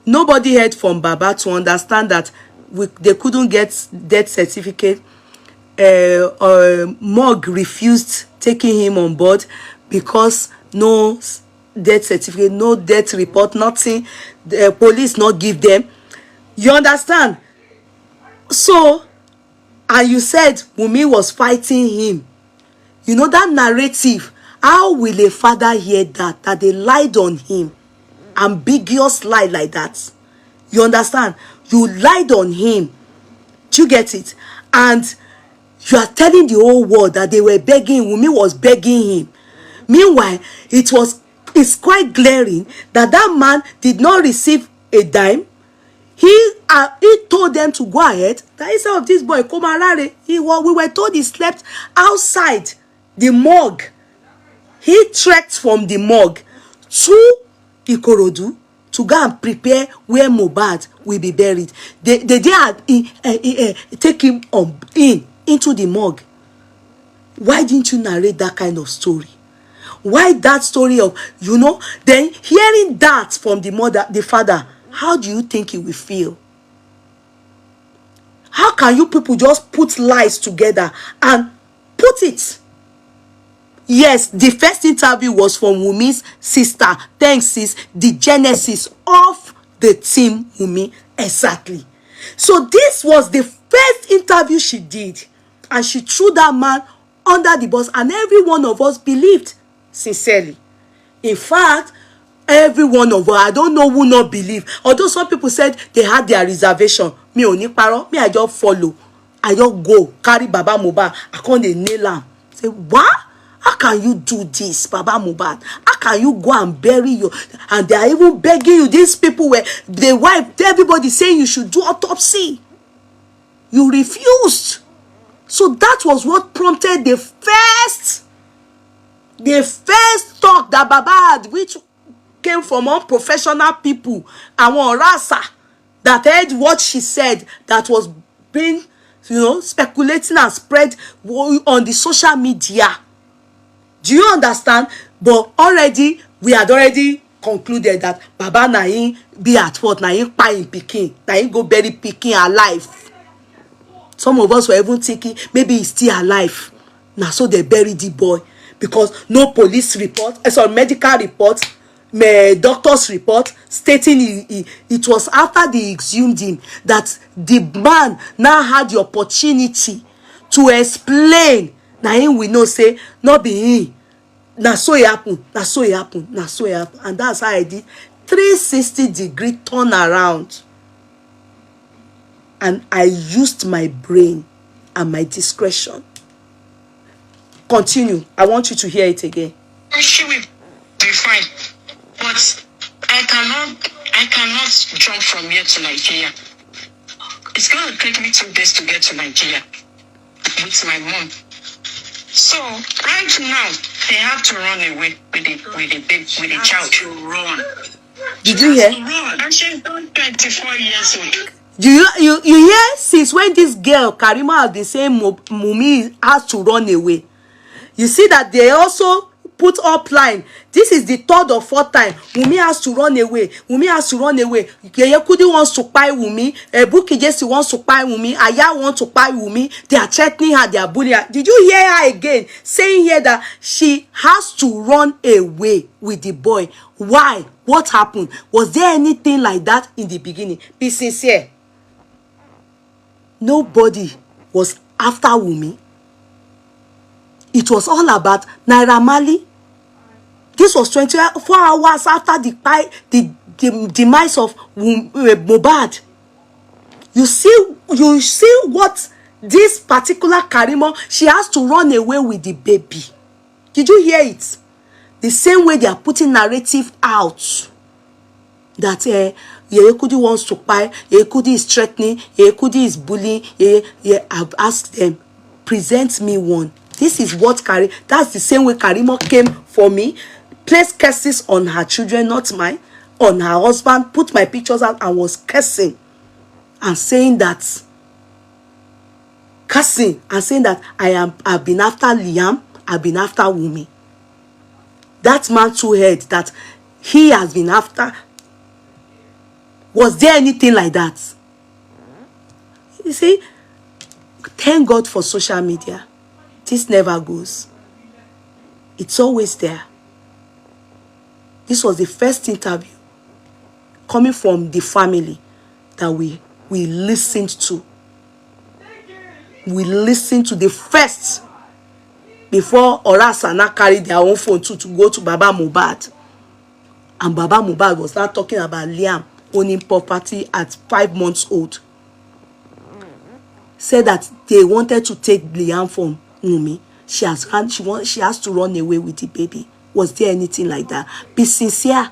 nobody heard from Baba to understand that they couldn't get death certificate. Morgue refused taking him on board because no death certificate, no death report, nothing. The police not give them. You understand? So, and you said Wunmi was fighting him. That narrative How will a father hear that they lied on him? Ambiguous lie like that. You understand? You lied on him. Do you get it? And you are telling the whole world that they were begging, Wunmi was begging him. Meanwhile, it's quite glaring that man did not receive a dime. He told them to go ahead. That instead of this boy, we were told he slept outside the morgue. He trekked from the morgue to Ikorodu to go and prepare where Mohbad will be buried. They take him into the morgue. Why didn't you narrate that kind of story? Why that story of, then hearing that from the father, how do you think he will feel? How can you people just put lies together and put it? Yes, the first interview was from Wunmi's sister. Thanks, sis. The genesis of the team Wunmi. Exactly. So this was the first interview she did. And she threw that man under the bus. And every one of us believed sincerely. In fact, every one of us, I don't know who not believe. Although some people said they had their reservation. Me only paro, me I just follow. I just go, carry Baba Mohbad. I can't nail him. Say, what? How can you do this, Baba Mohbad? How can you go and bury you? And they are even begging you. These people were, the wife, everybody saying you should do autopsy. You refused. So that was what prompted the first talk that Baba had, which came from unprofessional people. Awon Rasa that heard what she said, that was being, speculating and spread on the social media. Do you understand? But already, we had already concluded that Baba Naim be at fault, Naim pa in Peking, Naim go bury Peking alive. Some of us were even thinking maybe he's still alive. Now, so they buried the boy because no police report, medical report, doctor's report stating it was after they exhumed him that the man now had the opportunity to explain. Now him we know say not be him. Now so it happened. Now so it happened. Now so it happened. And that's how I did 360-degree turn around. And I used my brain and my discretion. Continue. I want you to hear it again. She will be fine. But I cannot jump from here to Nigeria. It's going to take me 2 days to get to Nigeria with my mom. So right now they have to run away with the child. To run. Did you hear? And she's 24 years old. You hear? Since when this girl Karimo has been saying Wunmi has to run away. You see that they also put up line. This is the 3rd or 4th time. Wunmi has to run away. Wunmi has to run away. Yeye Kudi wants to buy Wunmi. Buki Jesse wants to buy Wunmi. Aya wants to buy Wunmi. They are threatening her. They are bullying her. Did you hear her again saying here that she has to run away with the boy? Why? What happened? Was there anything like that in the beginning? Be sincere. Nobody was after Wunmi. It was all about Naira Marley. This was 24 hours after the demise of Mohbad. You see what this particular Karimo, she has to run away with the baby. Did you hear it? The same way they are putting narrative out. That Yeye Kudi wants to buy, Yeye Kudi is threatening, Yeye Kudi is bullying. I've asked them, present me one. This is what that's the same way Karimo came for me, placed curses on her children, not mine, on her husband, put my pictures out and was cursing and saying that I've been after Liam, I've been after Wunmi. That man too heard that he has been after. Was there anything like that? You see, thank God for social media. This never goes. It's always there. This was the first interview coming from the family that we listened to. We listened to the first. before Orasana carried their own phone to go to Baba Mohbad. And Baba Mohbad was now talking about Liam owning property at 5 months old. Said that they wanted to take Liam from Wunmi. She has to run away with the baby. Was there anything like that? Be sincere.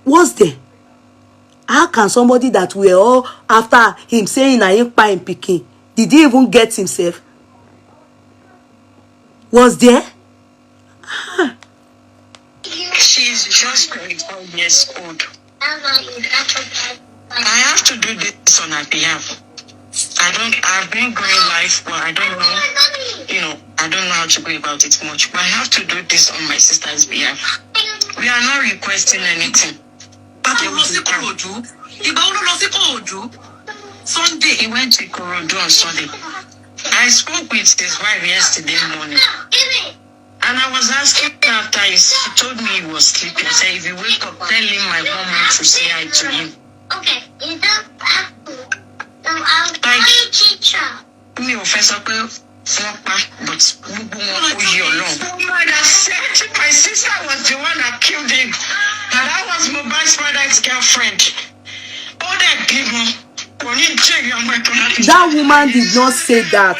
Was there? How can somebody that we're all after him saying I ain't buying picking, did he even get himself? Was there? She's just 25 years old. I have to do this on her behalf. I've been going life, but I don't know, I don't know how to go about it much. But I have to do this on my sister's behalf. We are not requesting anything. Sunday, he went to Korodu on Sunday. I spoke with his wife yesterday morning. And I was asking after he told me he was sleeping. I said, if you wake up, tell him my mom wants to say hi to him. Okay, you don't have to. I'll teacher. Me offense, but I said my sister was the one that killed him. And that was Mohbad's father's girlfriend. All that give me. That woman did not say that.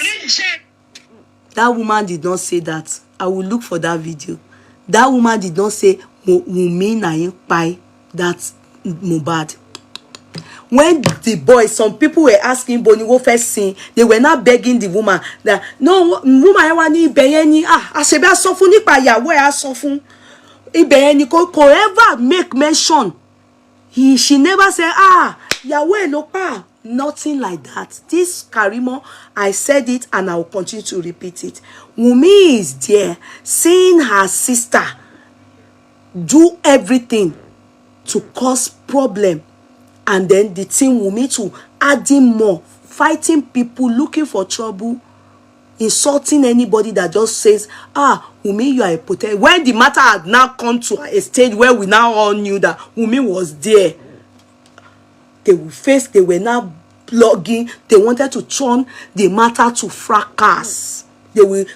That woman did not say that. I will look for that video. That woman did not say Wunmi na yin pai that Mohbad. When the boys, some people were asking Boni go first sing, they were not begging the woman that no woman I want ni ibeyeni asebe asofun nipa yawo e asofun ibeyeni ko ever make mention. She never said yawo e lo pa. Nothing like that. This Karimo, I said it and I will continue to repeat it. Wunmi is there seeing her sister do everything to cause problem, and then the team Wunmi to adding more, fighting people, looking for trouble, insulting anybody that just says, Wunmi, you are a potential. When the matter had now come to a stage where we now all knew that Wunmi was there, they were now blogging. They wanted to turn the matter to fracas. They will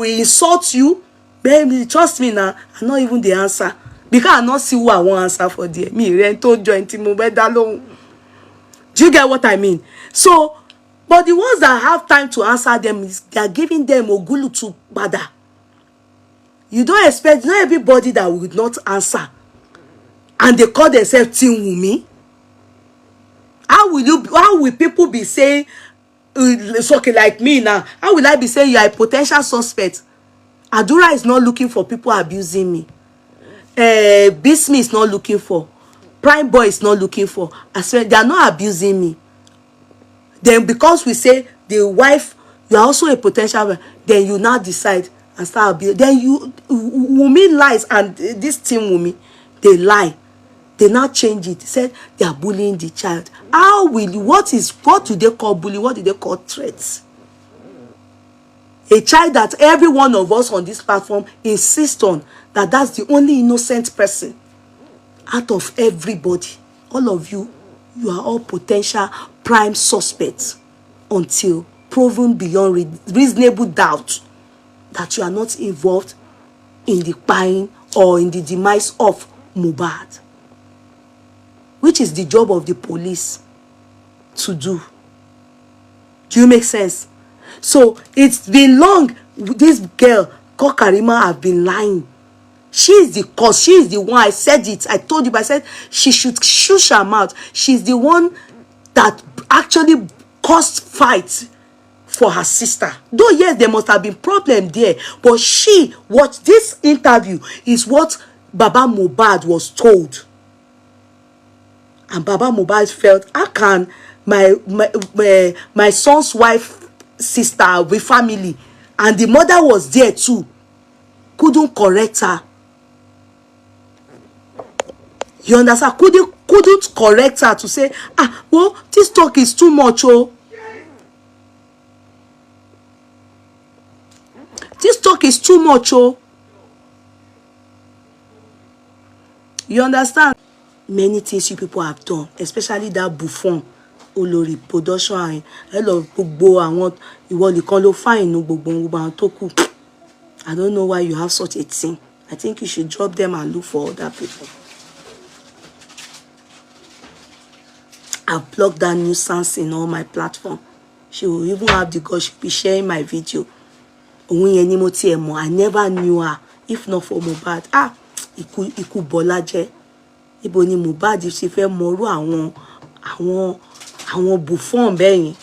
insult you. Baby, trust me now, I'm not even the answer. Because I not see who I want answer for there. Me, Rento join Timo. Do you get what I mean? So, but the ones that have time to answer them, they are giving them Ogulu to Bada. You don't expect, not everybody that will not answer. And they call themselves Team Wunmi. How will people be saying, it's okay like me now? How will I be saying you are a potential suspect? Adura is not looking for people abusing me. Bismi is not looking for. Prime Boy is not looking for. I swear, they are not abusing me. Then because we say the wife, you are also a potential, then you now decide and start abusing. Then Wunmi lies, and this team Wunmi, they lie. They now change it. They said they are bullying the child. How will you? What do they call bullying? What do they call threats? A child that every one of us on this platform insist on that that's the only innocent person out of everybody. All of you, you are all potential prime suspects until proven beyond reasonable doubt that you are not involved in the buying or in the demise of Mohbad, which is the job of the police to do. Do you make sense? So it's been long. This girl called Karimo have been lying. She is the cause. She is the one. I said it. I told you. But I said she should shush her mouth. She's the one that actually caused fight for her sister. Though yes, there must have been problem there. But what this interview is what Baba Mohbad was told. And Baba Mohbad felt, how can my son's wife, sister, with family, and the mother was there too, couldn't correct her. You understand? Couldn't correct her to say, well, this talk is too much, oh. This talk is too much, oh. You understand? Many things you people have done, especially that buffoon olórí production and hello gbogbo àwọn ìwọ nìkan ló fine nu gbogbo àwọn tó kù. I don't know why you have such a thing. I think you should drop them and look for other people. I've blocked that nuisance in all my platform. She will even have the guts, she'll be sharing my video. I never knew her. If not for Mohbad. Iku bolaje. Ibo ni Mohbad ṣe fẹ́ mọ̀rú àwọn buffon bẹ́yìn.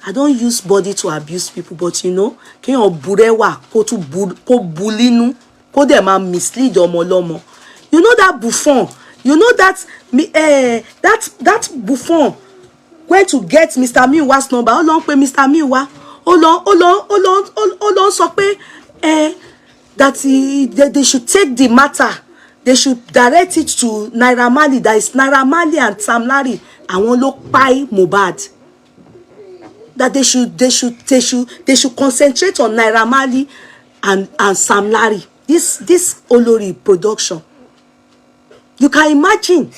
I don't use body to abuse people, but you know, kéèyàn burewa kó bulinu, kó dẹ̀ máa mislead ọmọ lọ́mọ. You know that buffon? You know that that buffon went to get Mr. Miwa's number. Ó lọ pè Mr. Miwa. Ó lọ sọ pé that they should take the matter. They should direct it to Naira Marley. That is Naira Marley and Sam Larry. Àwọn ló pa Mohbad. That they should concentrate on Naira Marley and Sam Larry. This Olori production. You can imagine.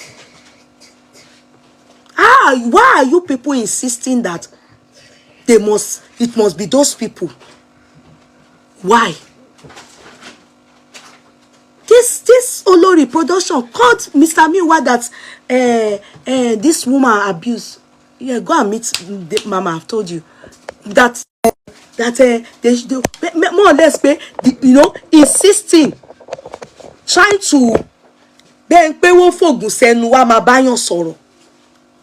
Why are you people insisting that it must be those people? Why? This Olori production called Mr. Miwa that this woman abused. Yeah, go and meet Mama. I've told you that they more or less pay, you know, insisting, trying to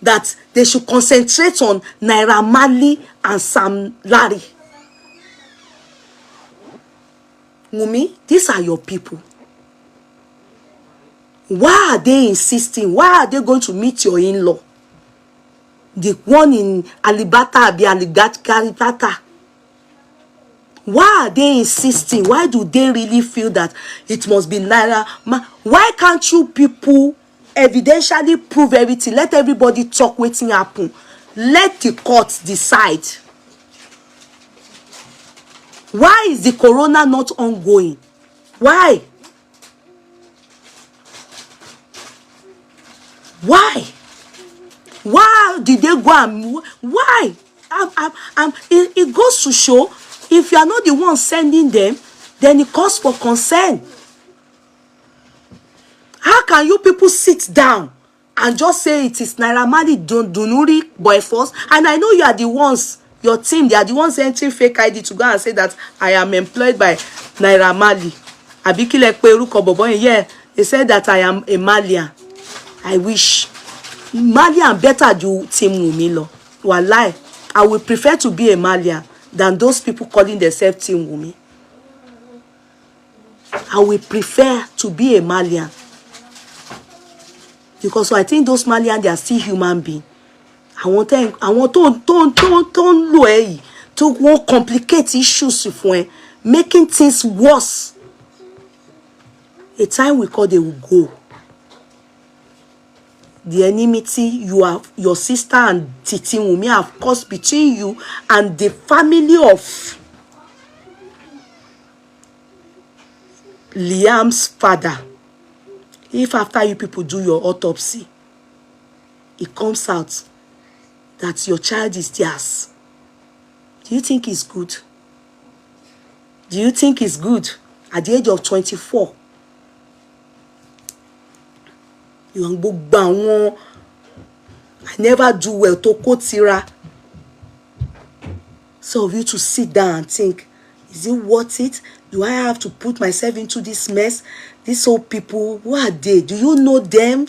that they should concentrate on Naira Marley and Sam Larry. Wunmi, these are your people. Why are they insisting? Why are they going to meet your in-law? The one in Alibata, Alibata. Why are they insisting? Why do they really feel that it must be Naira? Why can't you people evidentially prove everything? Let everybody talk wetin happen. Let the courts decide. Why is the corona not ongoing? Why? Why? Why did they go and why? It goes to show, if you are not the one sending them, then it calls for concern. How can you people sit down and just say it is Naira Marley Dunuri boy force? And I know you are the ones, your team, they are the ones entering fake ID to go and say that I am employed by Naira Marley. Yeah, they said that I am a Malian. I wish. Malian better do team Wunmi lo. Wallahi, I would prefer to be a Malian than those people calling themselves team Wunmi. I would prefer to be a Malian. Because I think those Malians, they are still human beings. I want to complicate issues with making things worse. A time we call they will go. The enmity your sister and Titi Wunmi have caused between you and the family of Liam's father. If after you people do your autopsy, it comes out that your child is theirs, do you think it's good? Do you think it's good at the age of 24? I never do well to kotira. So of you to sit down and think, is it worth it? Do I have to put myself into this mess? These old people, who are they? Do you know them?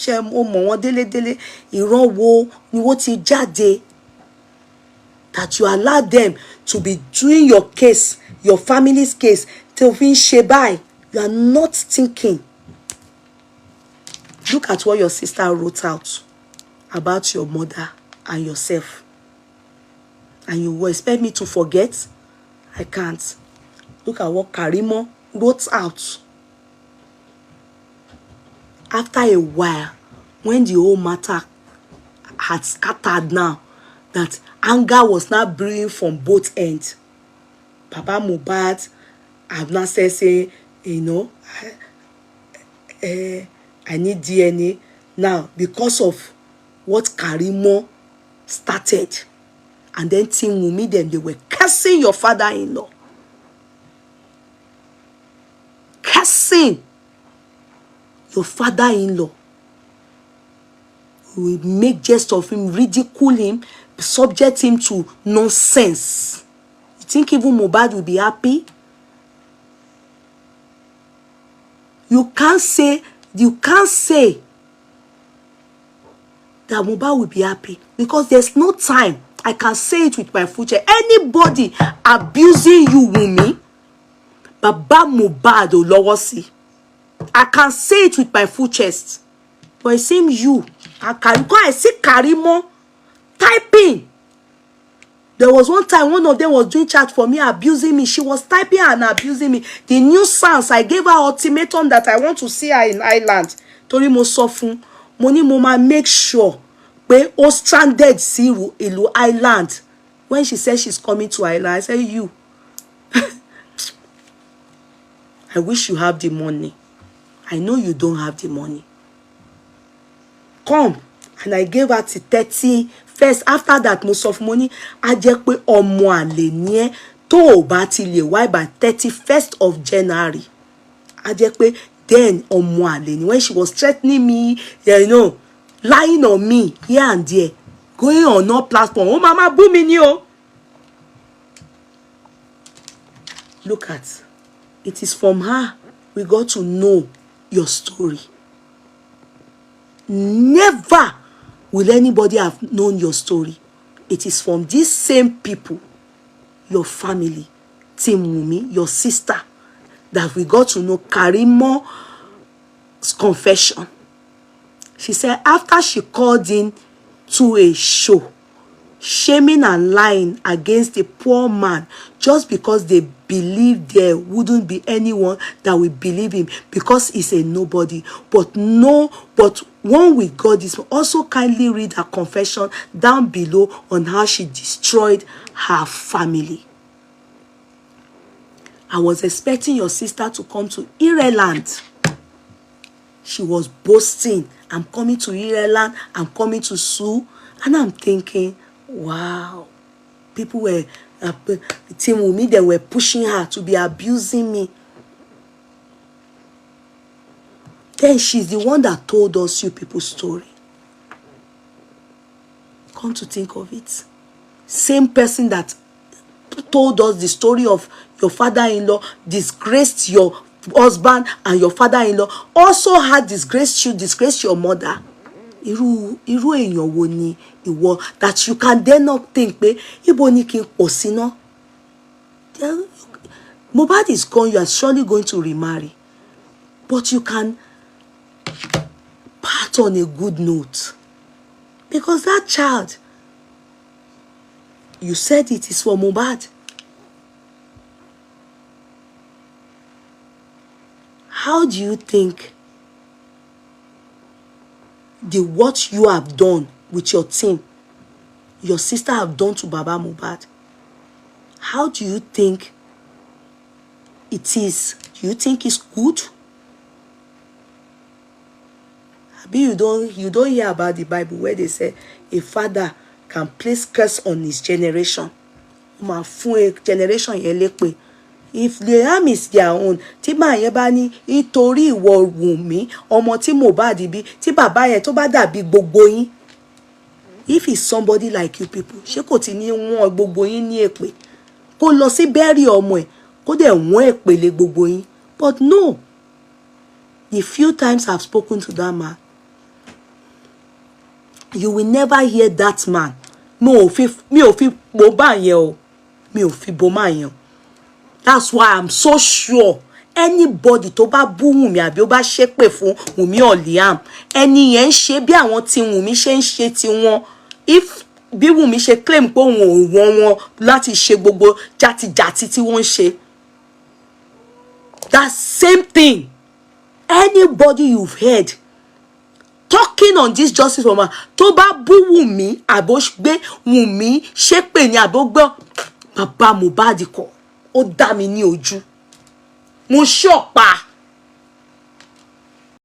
That you allow them to be doing your case, your family's case, till finish shebai. You are not thinking. Look at what your sister wrote out about your mother and yourself. And you will expect me to forget? I can't. Look at what Karimo wrote out. After a while, when the whole matter had scattered now, that anger was now brewing from both ends. Papa Mohbad have now said, say, you know, I need DNA. Now, because of what Karimo started. And then Team Wunmi, then they were cursing your father-in-law. Cursing your father-in-law. We make jest of him, ridicule him, subject him to nonsense. You think even Mohbad will be happy? You can't say that Mohbad will be happy, because there's no time. I can say it with my future. Anybody abusing you, Wunmi, Baba Mohbad or Lowosi, I can say it with my full chest. But it seems you, I see Karimo typing. There was one time one of them was doing chat for me, abusing me. She was typing and abusing me. The nuisance, I gave her ultimatum that I want to see her in Ireland. Tori mo sọ fún, mo ní mo ma make sure pé ó stranded sí ìlú Ireland. When she said she's coming to Ireland, I said, you. I wish you have the money. I know you don't have the money. Come. And I gave her to 30 first. After that, most of money, I just put on more lenye to battle why by 31st of January. I just put then on more lenye when she was threatening me, you know, lying on me here and there, going on no platform. Oh, mama, booming you. Look at it is from her we got to know your story. Never will anybody have known your story. It is from these same people, your family, Team Wunmi, your sister, that we got to know Karimo's confession. She said after she called in to a show, shaming and lying against a poor man just because they believe there wouldn't be anyone that will believe him because he's a nobody. But one with God is also kindly read her confession down below on how she destroyed her family. I was expecting your sister to come to Ireland. She was boasting, I'm coming to Ireland, I'm coming to sue. And I'm thinking, wow, people were, Team Wunmi, they were pushing her to be abusing me. Then she's the one that told us you people's story. Come to think of it. Same person that told us the story of your father-in-law, disgraced your husband and your father-in-law, also had disgraced you, disgraced your mother. Iru èèyàn wo ni ìwọ that you can dare not think pé ibo ni kí n pọ̀ sí ná. Mohbad is gone, you are surely going to remarry. But you can part on a good note. Because that child, you said it is for Mohbad. How do you think what you have done with your team, your sister have done to Baba Mohbad? How do you think it is? Do you think it's good? Maybe you don't hear about the Bible where they say a father can place curse on his generation. Ma fún generation yẹn lépe. If the harm is their own, tí bá yẹn bá ní ìtorí ìwọ Wunmi, ọmọ tí Mohbad bí, tí bàbá yẹn tó bá dàbí gbogbo yín. If it's somebody like you people, ṣé kò ti ní wọ́n gbogbo yín ní èpè? Kó lọ sí bẹ́rì ọmọ ẹ̀, kó dẹ̀ wọ́n èpè lé gbogbo yín. But no, the few times I've spoken to that man, you will never hear that man. Mi ò fi bo bá yẹn o. Mi ò fi bo má yẹn. That's why I'm so sure anybody tó bá bú Wunmi àbí ó bá ṣépè fún Wunmi or Liam, ẹni yẹn ń ṣe bí àwọn tí Wunmi ṣe ń ṣe tí wọn. If bí Wunmi ṣe claim pé òun ò wọ́n wọn láti ṣe gbogbo játijàti tí wọ́n ń ṣe. That same thing. Anybody you've heard talking on this justice for man, tó bá bú Wunmi àbó gbé Wunmi ṣépè ní àbó gbọ́ Baba Mohbad kọ́. Ó dá mi ní ojú. Mo ṣọ̀pá.